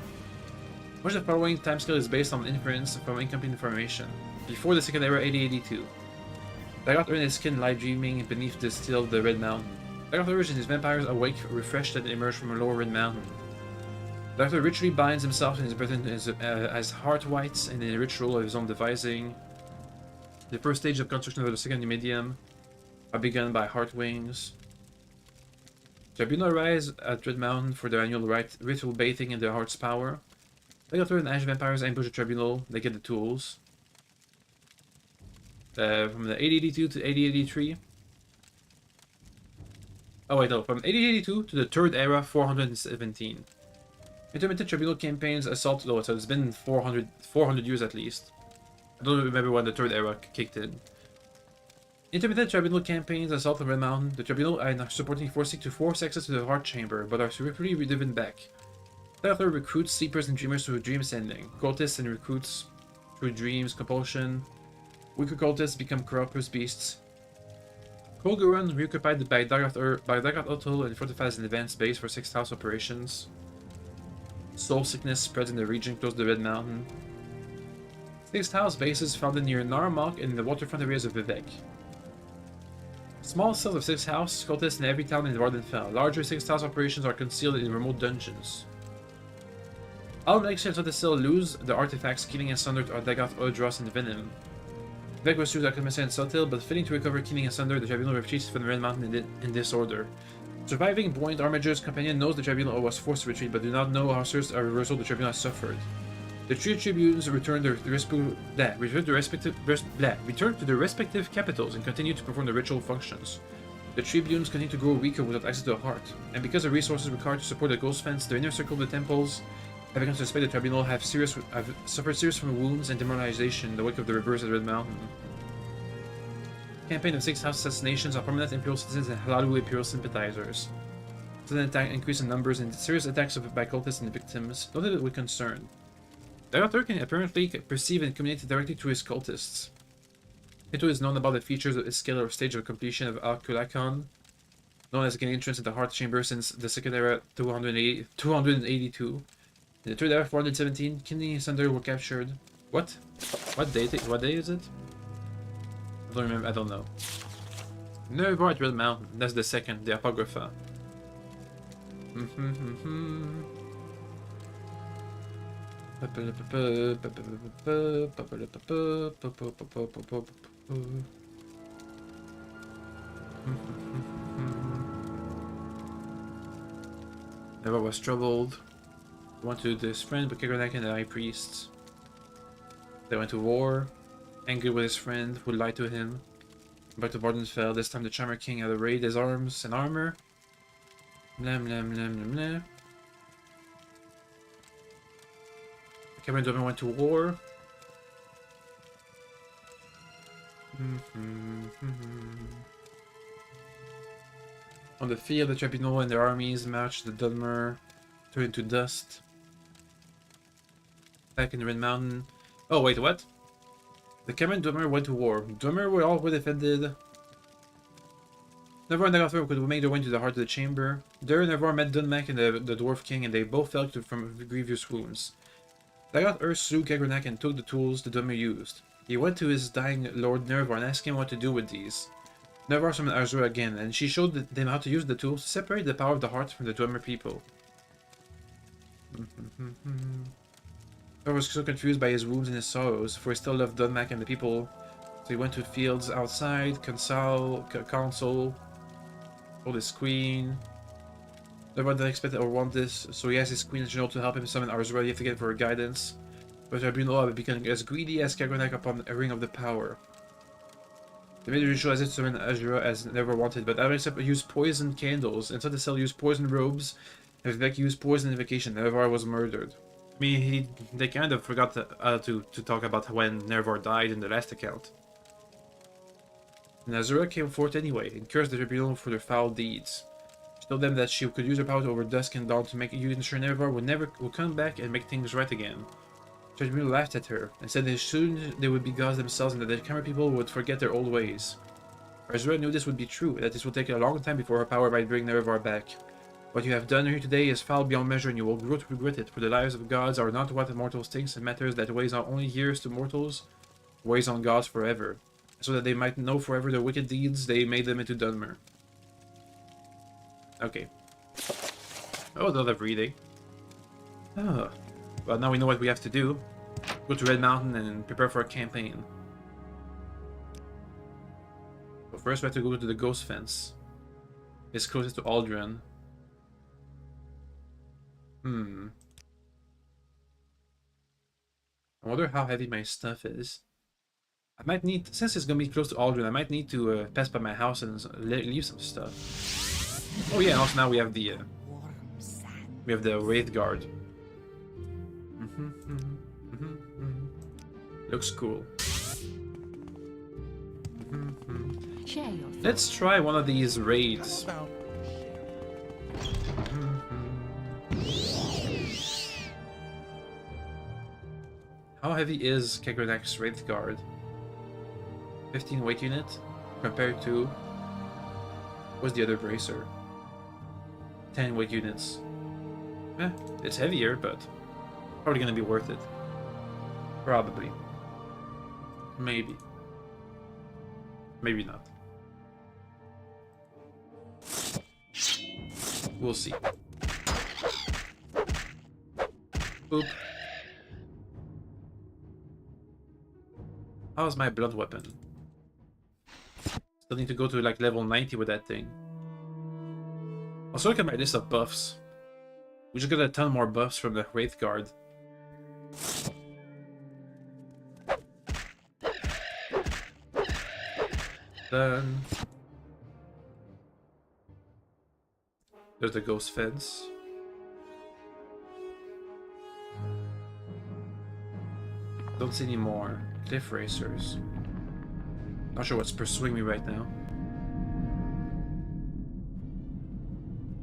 Much of the following timescale is based on inference from incomplete information. Before the Second Era 8082. Dagoth Earth and his kin lie dreaming beneath the still of the Red Mountain. Dagoth Earth and his vampires awake, refreshed, and emerge from a lower Red Mountain. Dagoth Earth ritually binds himself and his brethren as heart whites in a ritual of his own devising. The first stage of construction of the second medium are begun by heart wings. Tribunal rise at Red Mountain for their annual ritual bathing in their heart's power. Dagoth Earth and Ash vampires ambush the Tribunal. They get the tools. From the 8082 to 8083. Oh wait, no, from 8082 to the Third Era 417. Intermittent Tribunal campaigns assault. So it's been 400 years at least. I don't remember when the Third Era kicked in. Intermittent Tribunal campaigns assault the Red Mountain. The Tribunal are supporting forcing to force access to the Heart Chamber, but are swiftly driven back. Dagoth Earth recruits sleepers and dreamers through dream sending. Cultists and recruits through dreams, compulsion. Weaker cultists become corruptors beasts. Kolgurun reoccupied by Dagoth Ottul and fortifies an advanced base for 6th House operations. Soul sickness spreads in the region close to the Red Mountain. 6th House bases founded near Narmak and in the waterfront areas of Vivec. Small cells of 6th House cultists in every town in Vardenfell. Larger 6th House operations are concealed in remote dungeons. Almanex and Sodasil lose the artifacts, killing and sundered Dagoth Odros and Venom. Vivec was through Alchemist and subtle, but failing to recover Killing Asunder, the Tribunal retreats from the Red Mountain in disorder. Surviving Buoyant Armiger's companion knows the Tribunal was forced to retreat, but do not know how serious a reversal the Tribunal has suffered. The three tribunes return to the respective capitals and continue to perform the ritual functions. The tribunes continue to grow weaker without access to the heart, and because of resources required to support the Ghost Fence, the inner circle of the temples have begun to suspect the Tribunal have suffered serious from wounds and demoralization in the wake of the reverse at Red Mountain. Campaign of 6 house assassinations of prominent Imperial citizens and Halalu Imperial sympathizers. Sudden attack increase in numbers and serious attacks by cultists and victims, noted with concern. Director can apparently perceive and communicate directly to his cultists. Little is known about the features of his skill or stage of completion of Al-Kulakon, known as gaining entrance into the Heart Chamber since the Second Era 282. In the Third Era 417, Killing Asunder were captured. What? What day is it? I don't remember, I don't know. Nervar at Red Mountain, that's the second, the Apocrypha. Never was troubled. Went to this friend, but Kagrenak and the High Priests. They went to war, angry with his friend who lied to him. Back to Vardenfell. This time the Charmer King had arrayed his arms and armor. Blam blam blam blam blam. Cameron Dover went to war. On the field, the Tribunal and their armies marched the Dunmer, turned into dust. Back in the Red Mountain. Oh, wait, what? The Cameron Dunmer went to war. Dunmer were all defended. Nervar and Dagothr could make their way to the heart of the chamber. There, Nervar met Dunmac and the Dwarf King, and they both fell from grievous wounds. Dagothr slew Kagrenak and took the tools the Dunmer used. He went to his dying Lord Nervar and asked him what to do with these. Nervar summoned Azura again, and she showed them how to use the tools to separate the power of the heart from the Dwemer people. Nervar was so confused by his wounds and his sorrows, for he still loved Dunmac and the people, so he went to fields outside, console, told his queen. Nervar didn't expect or want this, so he asked his queen and general to help him summon Azura yet again for her guidance. But Tribunal had become as greedy as Kagrenak upon a ring of the power. They made a ritual as if to summon Azura as Nervar wanted, but Alex used poisoned candles, and Soticel used poisoned robes, and Vivec used poison invocation. Nervar was murdered. I mean, they kind of forgot to talk about when Nervar died in the last account. And Azura came forth anyway, and cursed the Tribunal for their foul deeds. She told them that she could use her power over dusk and dawn to make ensure Nervar would come back and make things right again. The Tribunal laughed at her, and said that soon they would be gods themselves and that the Camera people would forget their old ways. Azura knew this would be true, and that this would take a long time before her power might bring Nervar back. What you have done here today is foul beyond measure, and you will grow to regret it, for the lives of gods are not what mortals think, and matters that weighs on only years to mortals, weighs on gods forever. So that they might know forever their wicked deeds, they made them into Dunmer. Okay. Oh, a lot of reading. Oh. Well, now we know what we have to do. Go to Red Mountain and prepare for a campaign. But first we have to go to the Ghost Fence. It's closest to Aldrin. I wonder how heavy my stuff is. I might need, since it's gonna be close to Aldrin, I might need to pass by my house and leave some stuff. Oh yeah, and also now we have the Wraith Guard. Looks cool. Let's try one of these raids. How heavy is Kagrenak's Wraith Guard? 15 weight unit compared to what's the other bracer? 10 weight units. It's heavier, but probably gonna be worth it. Probably. Maybe. Maybe not. We'll see. Oop. How's my blood weapon? Still need to go to like level 90 with that thing. Also look at my list of buffs. We just got a ton more buffs from the Wraith Guard. Done. There's the ghost fence. Don't see any more cliff racers. Not sure what's pursuing me right now.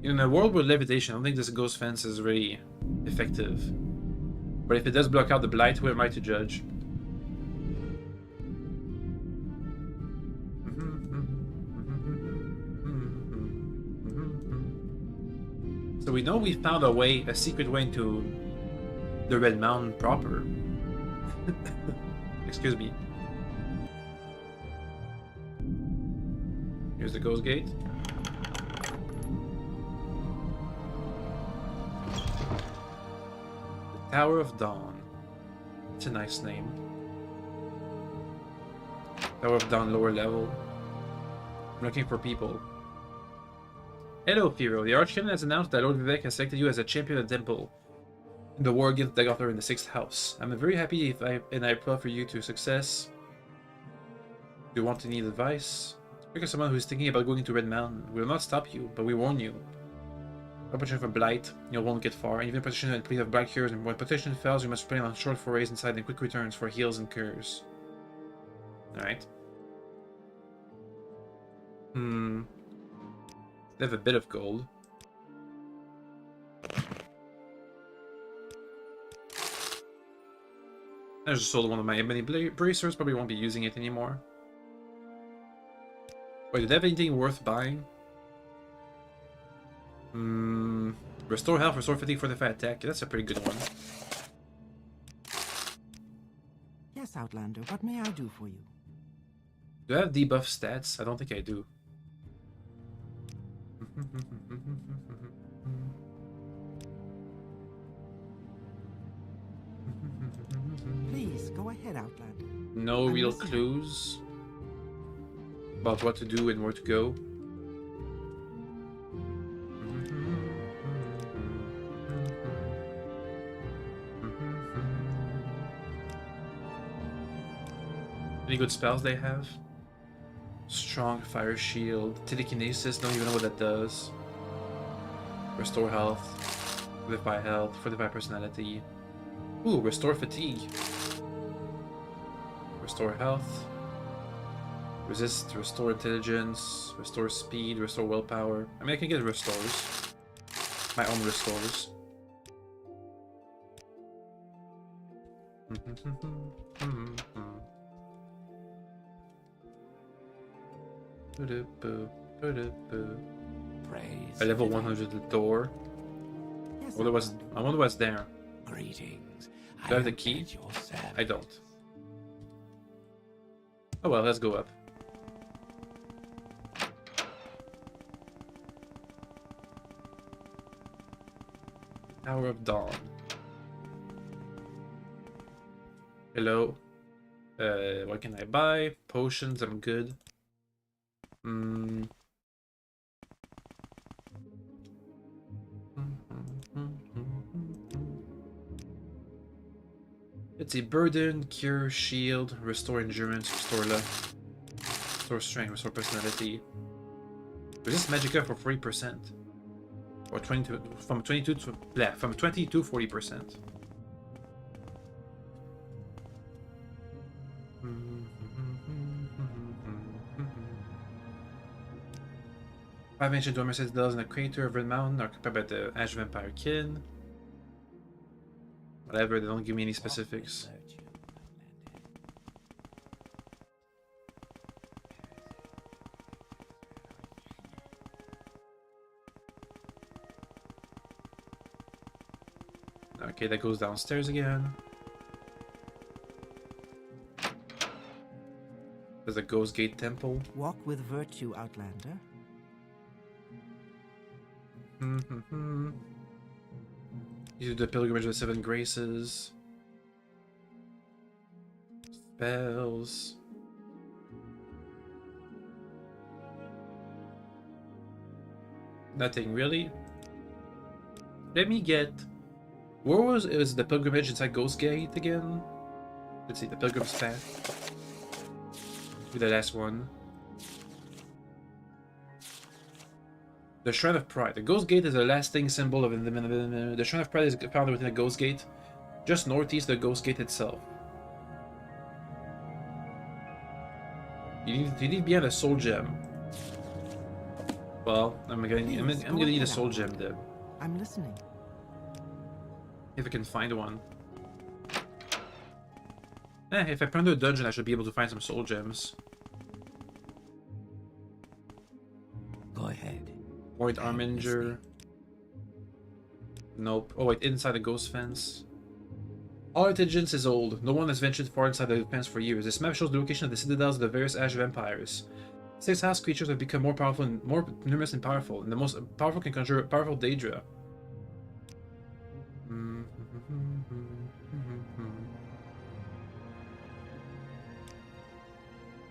In a world with levitation, I don't think this ghost fence is really effective. But if it does block out the blight, who am I to judge? So we know we found a secret way into the Red Mountain proper. Excuse me. Here's the ghost gate. The Tower of Dawn. It's a nice name. Tower of Dawn, lower level. I'm looking for people. Hello, Firo. The Archcanon has announced that Lord Vivec has selected you as a champion of the temple in the war against the Dagothar in the 6th house. I'm very happy if I applaud for you to success. Do you want any advice? Speak as someone who is thinking about going to Red Mountain. We will not stop you, but we warn you. No protection from Blight, you won't get far, and even protection and plead of Black Cures, and when protection fails, you must plan on short forays inside and quick returns for heals and cures. Alright. They have a bit of gold. I just sold one of my many bracers, probably won't be using it anymore. Wait, did they have anything worth buying? Restore health, restore fatigue, fortify attack. That's a pretty good one. Yes, Outlander, what may I do for you? Do I have debuff stats? I don't think I do. Please, go ahead, Outlander. No I'm real listening. clues about what to do and where to go. Any good spells they have? Strong Fire Shield, Telekinesis, don't even know what that does. Restore health, fortify personality. Ooh, Restore Fatigue. Restore health. Resist, restore intelligence, restore speed, restore willpower. I mean, I can get restores. My own restores. Praise. I level 100 the door. Yes, I wonder what's there. Greetings. Do I have the key? I don't. Oh well, let's go up. Tower of Dawn. Hello. What can I buy? Potions, I'm good. It's a burden, cure, shield, restore endurance, restore luck, restore strength, restore personality. Resist magicka for 40%. Or 22 from 22 to from 20 to 40%. Five ancient dormices in the crater of Red Mountain are occupied by the Ash Vampire kin. Whatever, they don't give me any specifics. Okay, that goes downstairs again. There's a Ghost Gate Temple. Walk with virtue, Outlander. You do the Pilgrimage of the Seven Graces. Bells. Nothing really. Let me get... Where was it? Was the pilgrimage inside Ghost Gate again? Let's see, the Pilgrim's Path. Be the last one. The Shrine of Pride. The Ghost Gate is a lasting symbol of the Shrine of Pride is found within the Ghost Gate, just northeast of the Ghost Gate itself. You need to be on a soul gem. Well, I'm gonna need a soul gem then. I'm listening. If I can find one. If I find a dungeon, I should be able to find some soul gems. Go ahead. White Arminger. Nope. Oh wait, inside the ghost fence. All intelligence is old. No one has ventured far inside the fence for years. This map shows the location of the citadels of the various Ash vampires. 6 house creatures have become more powerful and more numerous and powerful, and the most powerful can conjure powerful Daedra.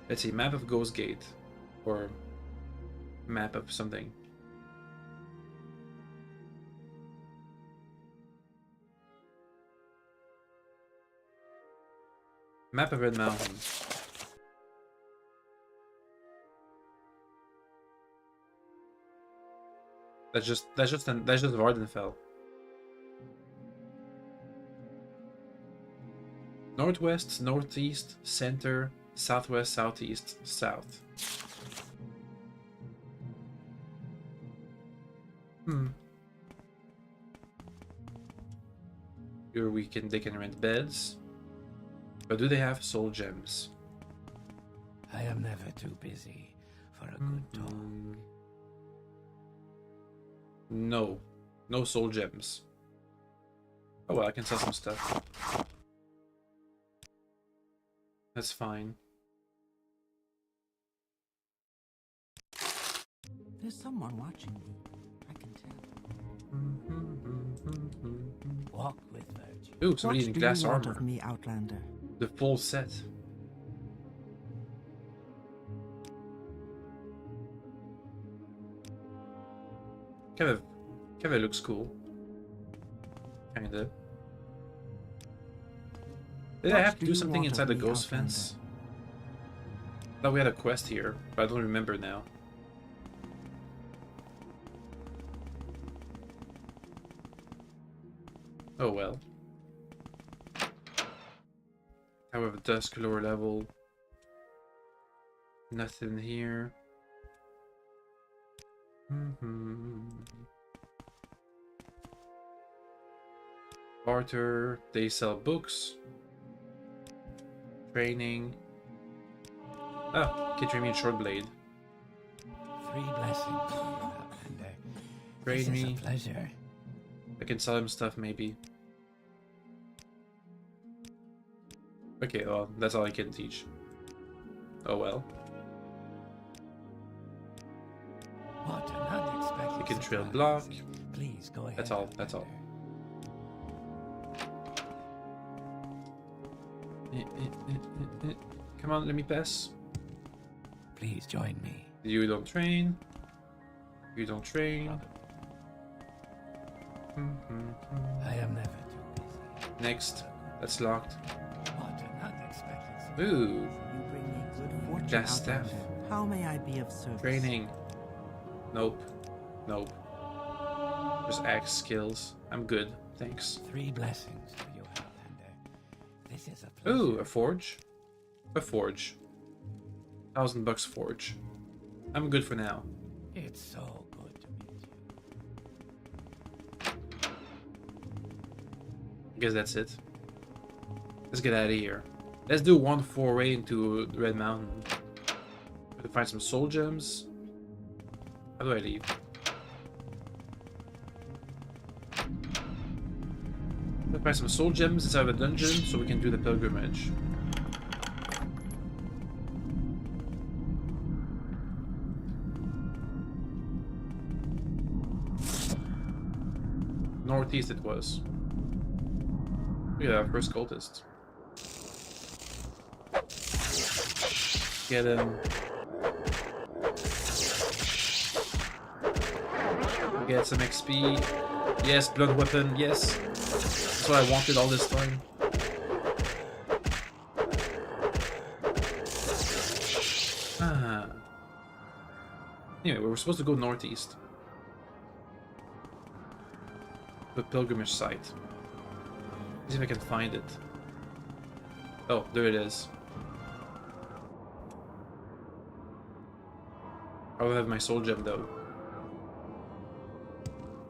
Let's see, map of Ghost Gate. Or map of something. Map of Red Mountain. That's just Vardenfell. Northwest, northeast, center, southwest, southeast, south. Here they can rent beds. But do they have soul gems? I am never too busy for a good talk. No. No soul gems. Oh well, I can sell some stuff. That's fine. There's someone watching me. I can tell. Walk with virtue. Ooh, somebody in glass What do you want armor. of me, Outlander? The full set. Kind of looks cool. Kinda. Did I What have to do do you something want inside of the me, ghost Outlander? fence? Thought we had a quest here, but I don't remember now. Oh well. However, dusk, lower level. Nothing here. Barter, they sell books. Training. Oh, can train me in short blade. 3 blessings to you, Outlander. Train This is me. a pleasure. I can sell him stuff maybe. Okay, well, that's all I can teach. Oh well. What an unexpected You can trail surprise. block. Please go ahead. That's all, that's all. Outlander. Come on, let me pass. Please join me. You don't train. You don't train. I am never too busy. Next. That's locked. What an unexpected surprise. Ooh. You bring me good fortune, Gas staff. Outlander. How may I be of service? Training. Nope. Nope. Just axe skills. I'm good. Thanks. 3 blessings to you, Outlander. This is a pleasure. Ooh, a forge. A forge. $1,000 forge. I'm good for now. It's so good to meet you. I guess that's it. Let's get out of here. Let's do one foray into Red Mountain. To find some soul gems. How do I leave? Let's find some soul gems inside of a dungeon so we can do the pilgrimage. Northeast it was. Look at our first cultist. Get him. Get some XP. Yes, blood weapon, yes. That's what I wanted all this time. Ah. Anyway, we were supposed to go northeast. The pilgrimage site. See if I can find it. Oh, there it is. I will have my soul gem though.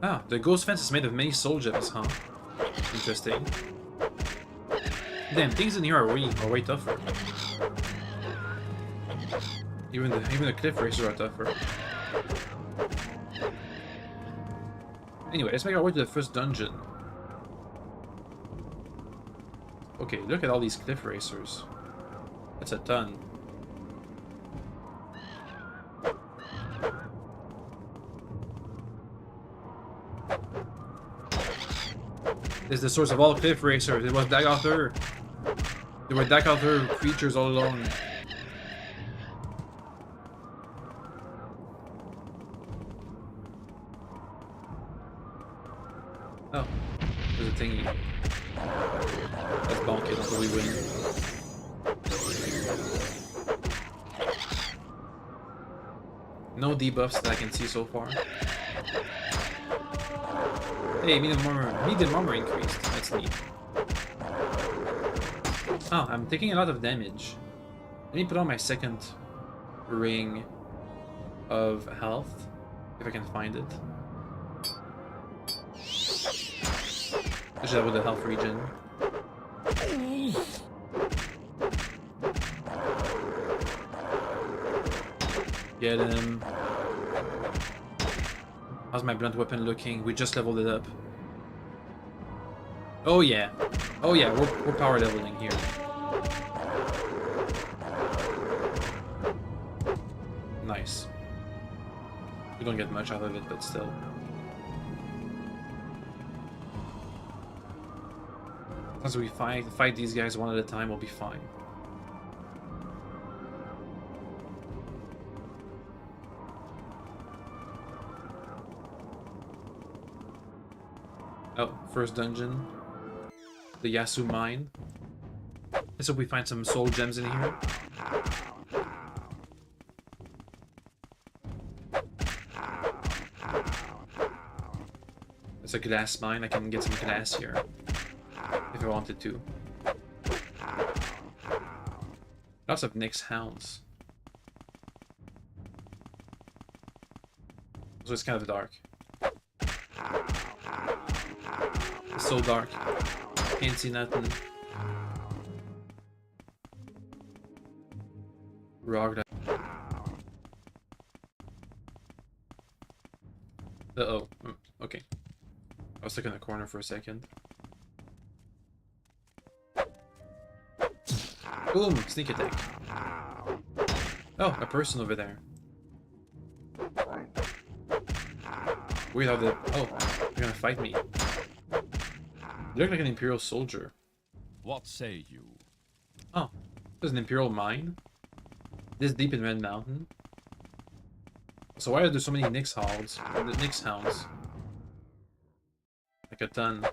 Ah, the ghost fence is made of many soul gems, huh? Interesting. Damn, things in here are way tougher. Even the cliff racers are tougher. Anyway, let's make our way to the first dungeon. Okay, look at all these cliff racers. That's a ton. This is the source of all cliff racers. It was Dagothur. There were Dagothur creatures all along. Oh, there's a thingy. Let's bonk it until we win. No debuffs that I can see so far. Hey, medium armor increased. That's neat. Oh, I'm taking a lot of damage. Let me put on my second ring of health, if I can find it. I should have with the health regen. Get him. How's my blunt weapon looking? We just leveled it up. Oh yeah. Oh yeah, we're power leveling here. Nice. We don't get much out of it, but still. As we fight these guys one at a time, we'll be fine. Oh, first dungeon. The Yasu mine. Let's hope we find some soul gems in here. It's a glass mine. I can get some glass here. If I wanted to. Lots of Nyx hounds. So it's kind of dark. It's so dark. Can't see nothing. Rock. Uh-oh. Okay. I was stuck in the corner for a second. Boom! Sneak attack. Oh, a person over there. Weird how the... Oh, they're gonna fight me. You look like an Imperial soldier. What say you? Oh, there's an Imperial mine? This deep in Red Mountain? So why are there so many Nyx hounds? The Nyx hounds. Like a ton.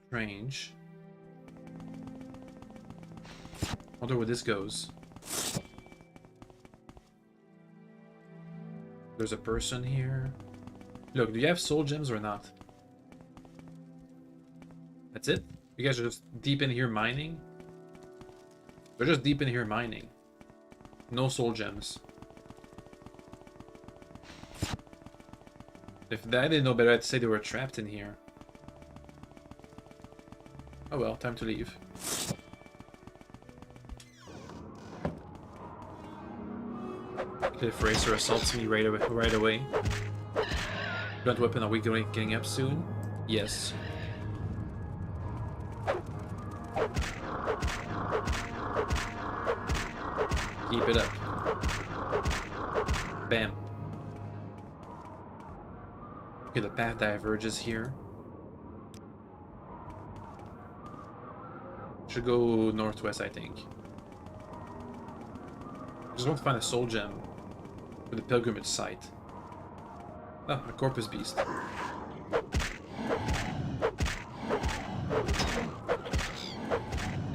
Strange. Wonder where this goes. There's a person here. Look, do you have soul gems or not? That's it? You guys are just deep in here mining? They're just deep in here mining. No soul gems. If I didn't know better, I'd say they were trapped in here. Oh well, time to leave. Cliff Racer assaults me right away. Blunt weapon, are we getting up soon? Yes. Keep it up. Bam. Okay, the path diverges here. Should go northwest, I think. Just want to find a soul gem for the pilgrimage site. Oh, a corpus beast.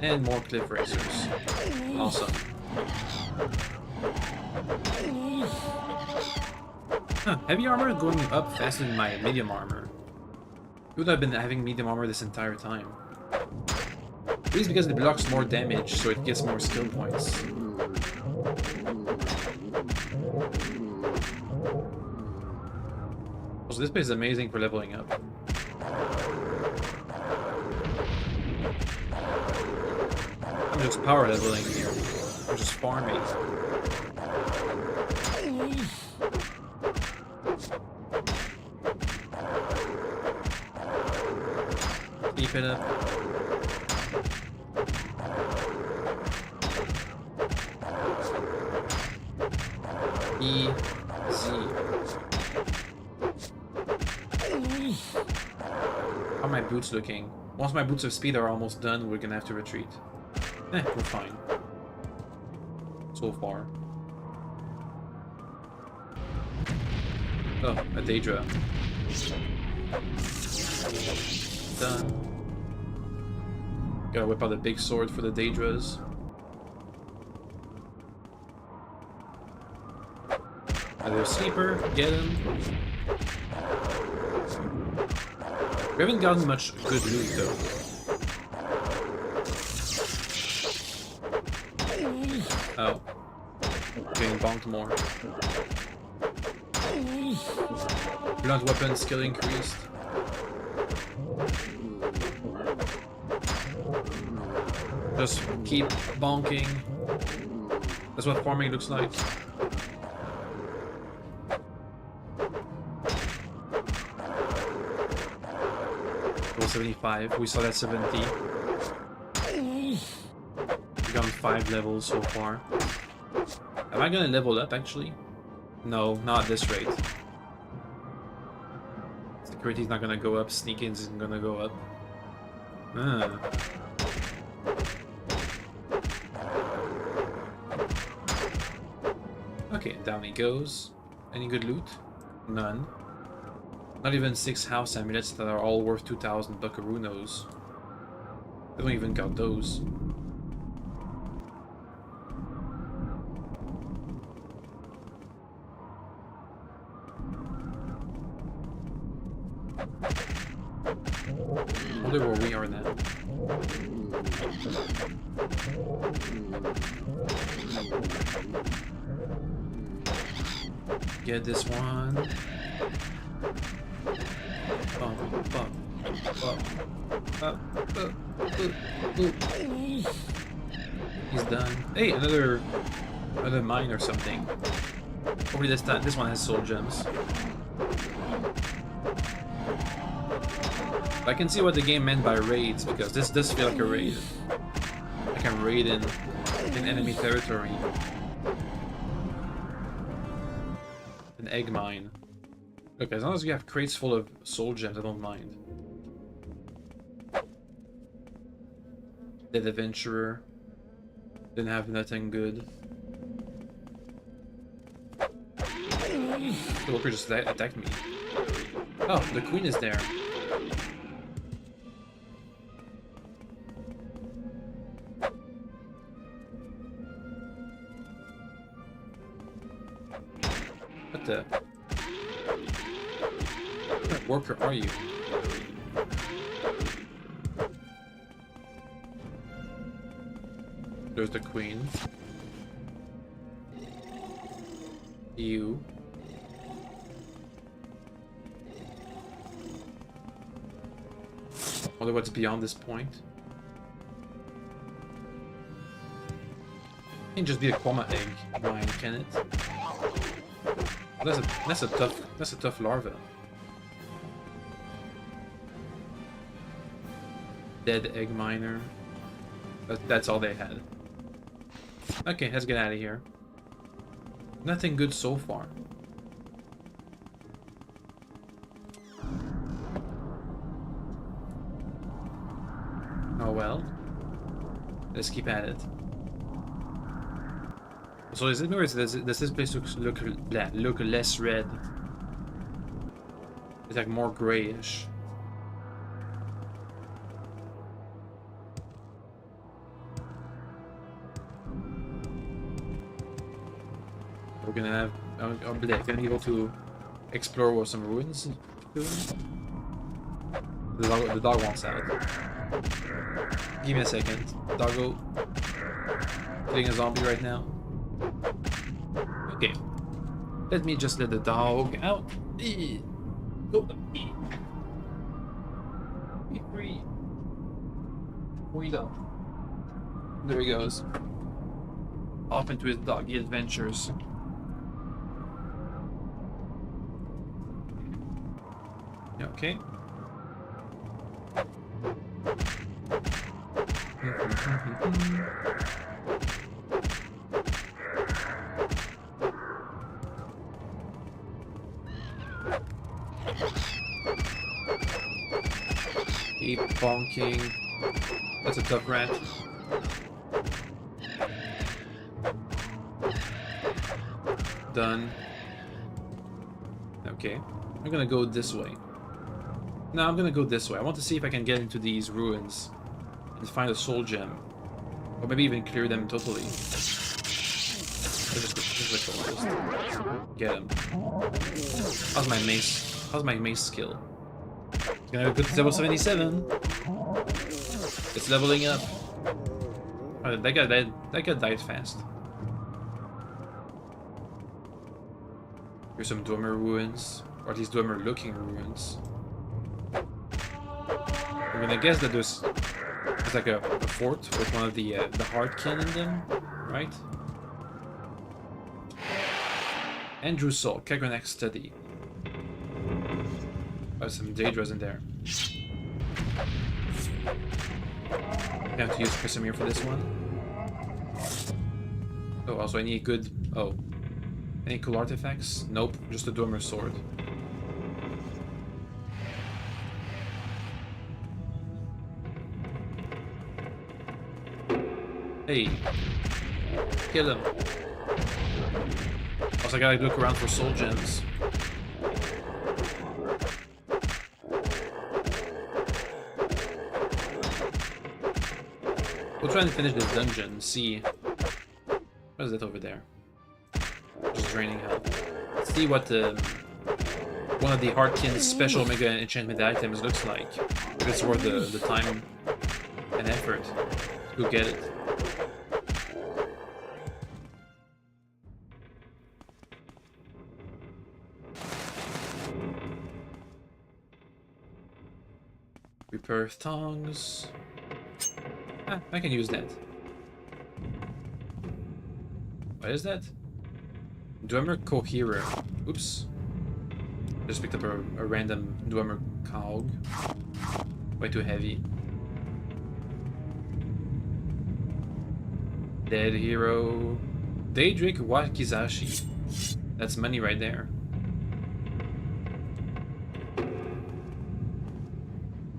And more cliff racers. Awesome. Huh, heavy armor going up faster than my medium armor. Would have been having medium armor this entire time. At least because it blocks more damage, so it gets more skill points. Also, this place is amazing for leveling up. I'm just power leveling here. I'm just farming. Keep it up. Easy. How are my boots looking? Once my boots of speed are almost done, we're gonna have to retreat. We're fine. So far. Oh, a Daedra. Done. Gotta whip out a big sword for the Daedras. Another sleeper, get him. We haven't gotten much good loot though. Oh. Getting bonked more. Blunt weapon skill increased. Just keep bonking. That's what farming looks like. Level 75. We saw that 70. We've gone 5 levels so far. Am I gonna level up actually? No, not at this rate. Security's not gonna go up, sneak-ins isn't gonna go up. Okay, down he goes. Any good loot? None. Not even 6 house amulets that are all worth 2,000 buckaroos. I don't even count those. I wonder where we are now. Get this one. Bump, bump, bump. He's done. Hey, another mine or something. Hopefully this one has soul gems. I can see what the game meant by raids, because this does feel like a raid. Like I'm raiding in enemy territory. An egg mine. Look, as long as you have crates full of soul gems, I don't mind. Dead adventurer. Didn't have nothing good. The worker just attacked me. Oh, the queen is there. What the? What worker are you? There's the queen. You. Wonder what's beyond this point. Can't just be a Quama egg, Ryan, can it? That's a tough larva. Dead egg miner. That's all they had. Okay, let's get out of here. Nothing good so far. Oh well. Let's keep at it. So is it or does this place look less red? It's like more grayish. We're gonna have gonna be able to explore some ruins soon. The dog wants out. Give me a second. Doggo. Killing a zombie right now. Okay. Let me just let the dog out. Go. Be free. Freedom. There he goes. Off into his doggy adventures. Okay. Keep bonking. That's a tough rat. Done. Okay. I'm gonna go this way. No, I'm gonna go this way. I want to see if I can get into these ruins and find a soul gem. Or maybe even clear them totally. Just get him. How's my mace? How's my mace skill? It's gonna go to level 77. It's leveling up. Oh, that guy died fast. Here's some Dwemer ruins. Or at least Dwemer looking ruins. I'm gonna guess that there's like a fort with one of the Heartkin in them, right? Andrew Saul, Kagrenax Study. Oh, some Daedras in there. I have to use Chrysamere for this one. Oh, also I need good... Oh. Any cool artifacts? Nope, just a Dwemer sword. Hey. Kill him. Also, I gotta look around for soul gems. We'll try and finish this dungeon, see... What is that over there? Just draining health. Let's see what one of the Heartkin's special mega enchantment items looks like. If it's worth the time and effort to go get it. Repair tongs. Ah, I can use that. What is that? Dwemer Coherer. Oops. Just picked up a random Dwemer cog. Way too heavy. Dead hero. Daedric Wakizashi. That's money right there.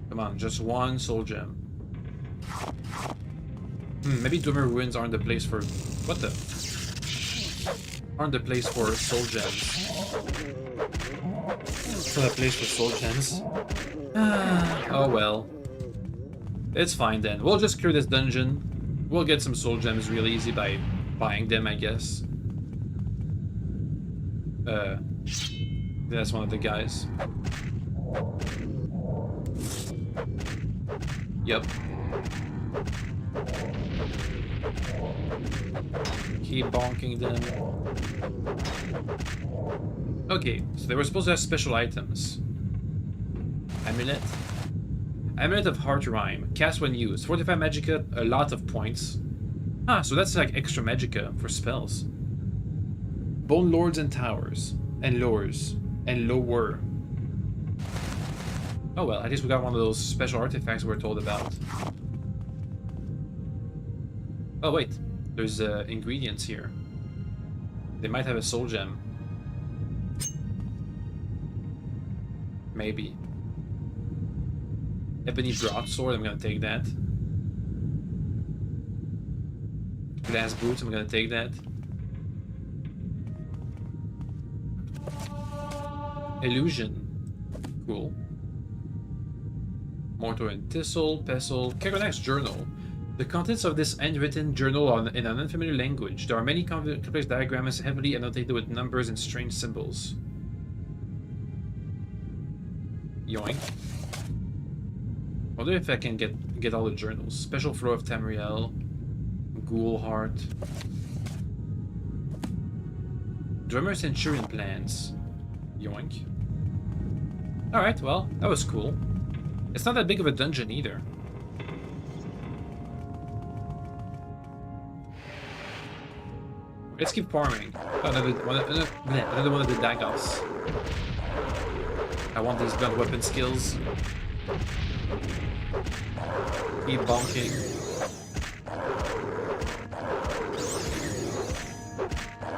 Come on, just one soul gem. Maybe Dwemer ruins aren't the place for... What the? Aren't the place for soul gems. It's not a place for soul gems. Oh well. It's fine then. We'll just clear this dungeon. We'll get some soul gems real easy by buying them, I guess. That's one of the guys. Yep. Keep bonking them. Okay, so they were supposed to have special items. Amulet. Amulet of Heart Rhyme. Cast when used. 45 magicka, a lot of points. Ah, so that's like extra magicka for spells. Bone Lords and Towers. And Lures. And Lower. Oh well, at least we got one of those special artifacts we were told about. Oh wait, There's ingredients here. They might have a soul gem. Maybe. Ebony broadsword, I'm gonna take that. Glass boots, I'm gonna take that. Illusion. Cool. Mortar and Thistle, Pestle, Keronak's journal. The contents of this handwritten journal are in an unfamiliar language. There are many complex diagrams heavily annotated with numbers and strange symbols. Yoink. Wonder if I can get all the journals. Special flow of Tamriel. Ghoul Heart. Drummer Centurion plans. Yoink. Alright, well, that was cool. It's not that big of a dungeon either. Let's keep farming. Oh, another one of the daggers. I want these blunt weapon skills. Keep bonking.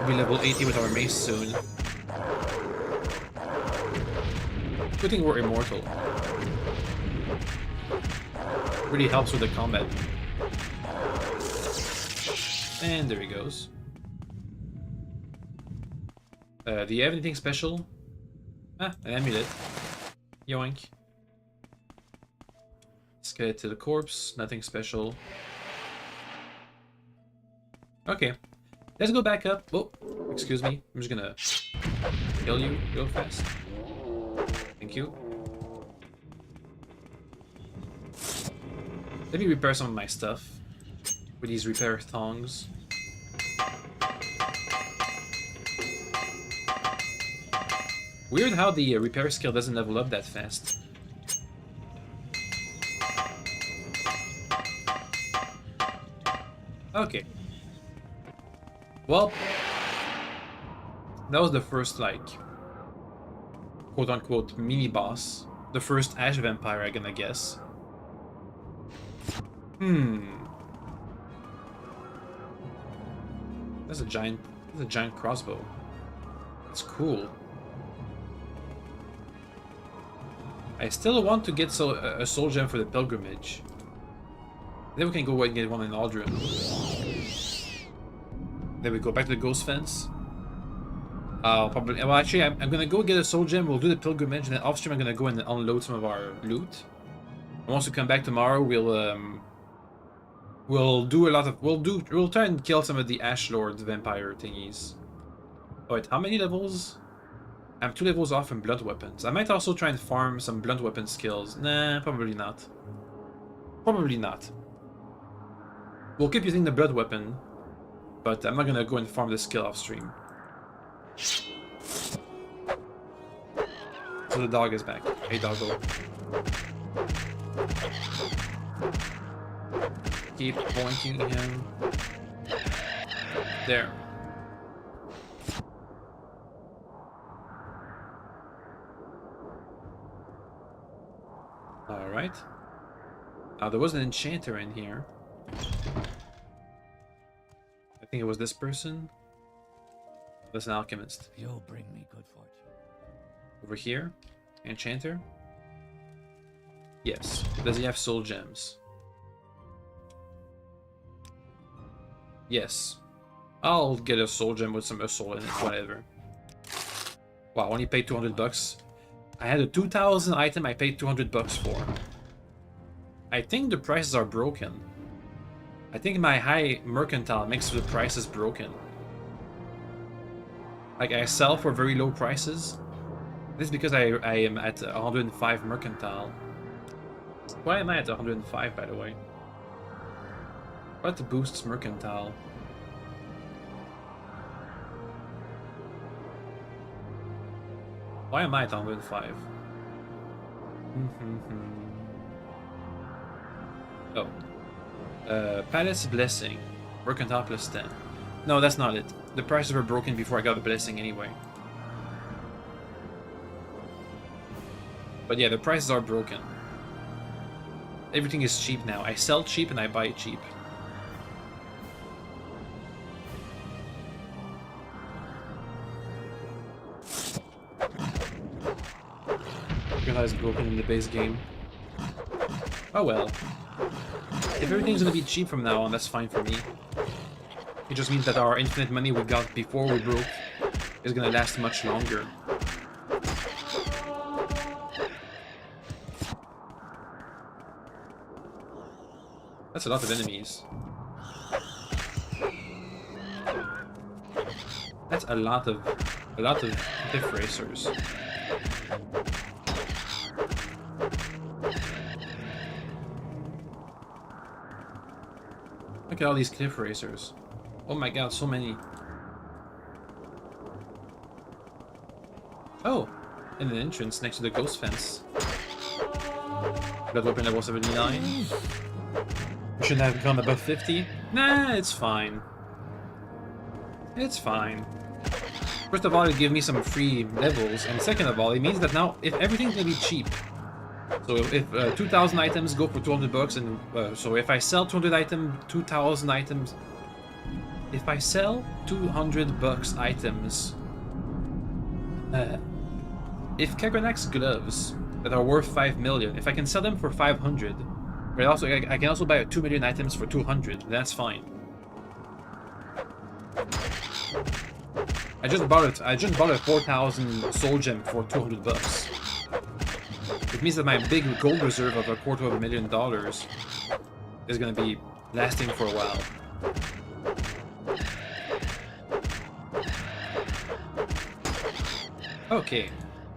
We'll be level 80 with our mace soon. Good thing we're immortal. Really helps with the combat. And there he goes. Do you have anything special? Ah, an amulet. Yoink. Skeletal corpse, nothing special. Okay. Let's go back up. Oh, excuse me. I'm just gonna kill you real fast. Thank you. Let me repair some of my stuff with these repair thongs. Weird how the repair skill doesn't level up that fast. Okay. Well, that was the first, like, quote-unquote mini-boss. The first Ash Vampire, I'm gonna guess. That's a giant crossbow. It's cool. I still want to get a soul gem for the pilgrimage. Then we can go and get one in Aldrin. Then we go back to the ghost fence. Probably. Well, actually, I'm gonna go get a soul gem. We'll do the pilgrimage, and then off stream I'm gonna go and unload some of our loot. And once we come back tomorrow, we'll try and kill some of the Ash Lord vampire thingies. Oh, wait, how many levels? I'm 2 levels off in blunt weapons. I might also try and farm some blunt weapon skills. Nah, probably not. Probably not. We'll keep using the blood weapon, but I'm not gonna go and farm the skill off stream. So the dog is back. Hey, doggo. Keep pointing him. There. Alright. Now there was an enchanter in here. I think it was this person. That's an alchemist. You'll bring me good fortune. Over here. Enchanter. Yes. Does he have soul gems? Yes. I'll get a soul gem with some soul in it, whatever. Wow, only paid 200 bucks. I had a 2,000 item I paid 200 bucks for. I think the prices are broken. I think my high mercantile makes the prices broken. Like, I sell for very low prices. This is because I am at 105 mercantile. Why am I at 105, by the way? What boosts mercantile? Why am I at 105? Oh. Palace Blessing. Mercantile plus 10. No, that's not it. The prices were broken before I got the blessing anyway. But yeah, the prices are broken. Everything is cheap now. I sell cheap and I buy cheap. realized broken in the base game. Oh well. If everything's gonna be cheap from now on, that's fine for me. It just means that our infinite money we got before we broke is gonna last much longer. That's a lot of enemies. That's a lot of cliff racers. Look at all these cliff racers. Oh my god, so many. Oh, and an entrance next to the ghost fence. Blood weapon level 79. We shouldn't have gone above 50. Nah, it's fine. It's fine. First of all, it gives me some free levels, and second of all, it means that now, if everything's gonna be cheap, so if 2,000 items go for 200 bucks, and so if I sell 200 items, 2,000 items, if I sell 200 bucks items, if Kagranak's gloves that are worth 5 million, if I can sell them for 500, but also I can also buy 2 million items for 200, that's fine. I just bought a 4,000 soul gem for 200 bucks. It means that my big gold reserve of $250,000 is gonna be lasting for a while. Okay,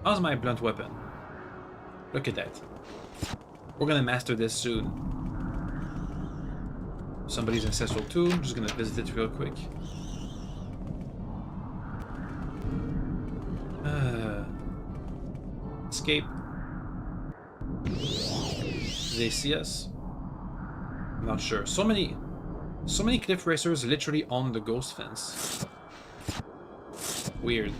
how's my blunt weapon? Look at that. We're gonna master this soon. Somebody's ancestral tomb, I'm just gonna visit it real quick. Escape. Do they see us? I'm not sure. So many cliff racers literally on the ghost fence. Weird.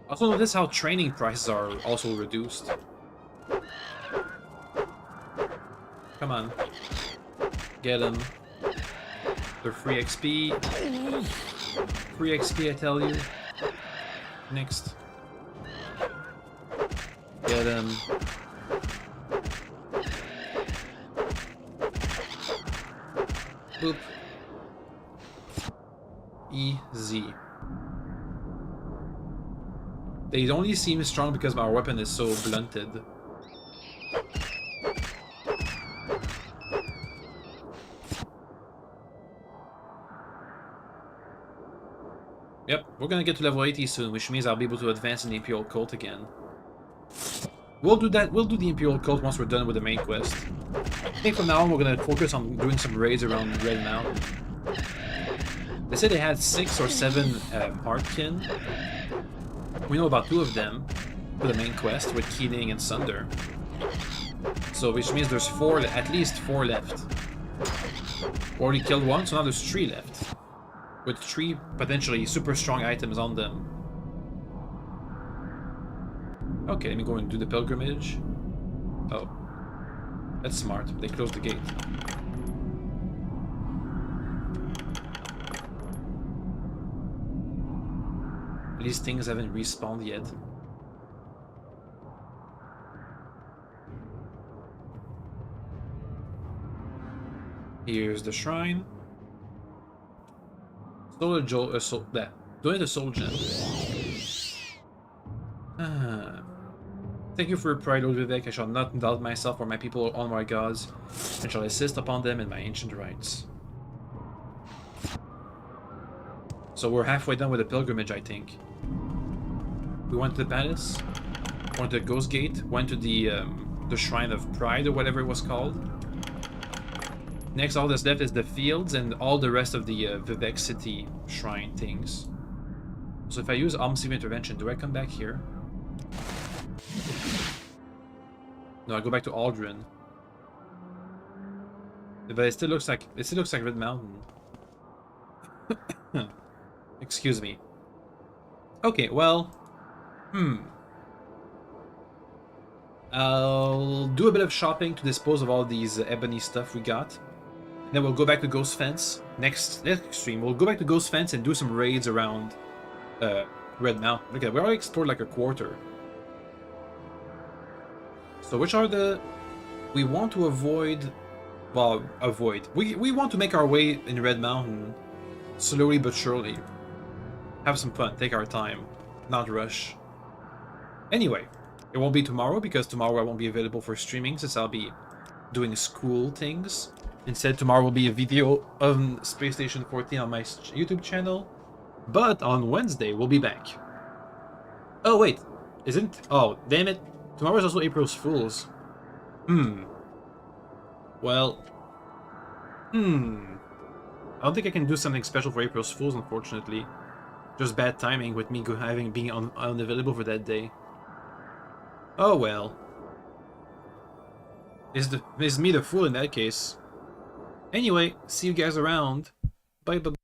Also notice how training prices are also reduced. Come on. Get them. They're free XP. Free XP, I tell you. Next. Get them. Boop. Easy. They only seem strong because our weapon is so blunted. Yep, we're gonna get to level 80 soon, which means I'll be able to advance in the Imperial Cult again. We'll do that. We'll do the Imperial Cult once we're done with the main quest. I think from now on we're gonna focus on doing some raids around Red Mountain. They said they had 6 or 7 Heartkin. We know about 2 of them for the main quest with Keening and Sunder. So which means there's 4, at least 4 left. We already killed 1, so now there's 3 left. With 3 potentially super strong items on them. Okay, let me go and do the pilgrimage. Oh. That's smart. They closed the gate. These things haven't respawned yet. Here's the shrine. Donate a soul gem. Thank you for your pride, Lord Vivec. I shall not indulge myself or my people on my gods, and shall insist upon them in my ancient rites. So we're halfway done with the pilgrimage, I think. We went to the palace, went to the Ghost Gate, went to the Shrine of Pride or whatever it was called. Next, all that's left is the fields and all the rest of the Vivec City shrine things. So if I use Almsive Intervention, do I come back here? No, I go back to Aldrin. But it still looks like Red Mountain. Excuse me. Okay, well, I'll do a bit of shopping to dispose of all these ebony stuff we got. Then we'll go back to Ghost Fence. Next stream, we'll go back to Ghost Fence and do some raids around Red Mountain. Look at that. We already explored like a quarter. So which are the... We want to avoid... Well, avoid. We want to make our way in Red Mountain slowly but surely. Have some fun. Take our time. Not rush. Anyway, it won't be tomorrow because tomorrow I won't be available for streaming since I'll be doing school things. Instead, tomorrow will be a video of Space Station 14 on my YouTube channel. But on Wednesday, we'll be back. Oh, wait. Isn't... Oh, damn it. Tomorrow is also April's Fools. Well... I don't think I can do something special for April's Fools, unfortunately. Just bad timing with me being unavailable for that day. Oh well. Is me the fool in that case? Anyway, see you guys around. Bye bye.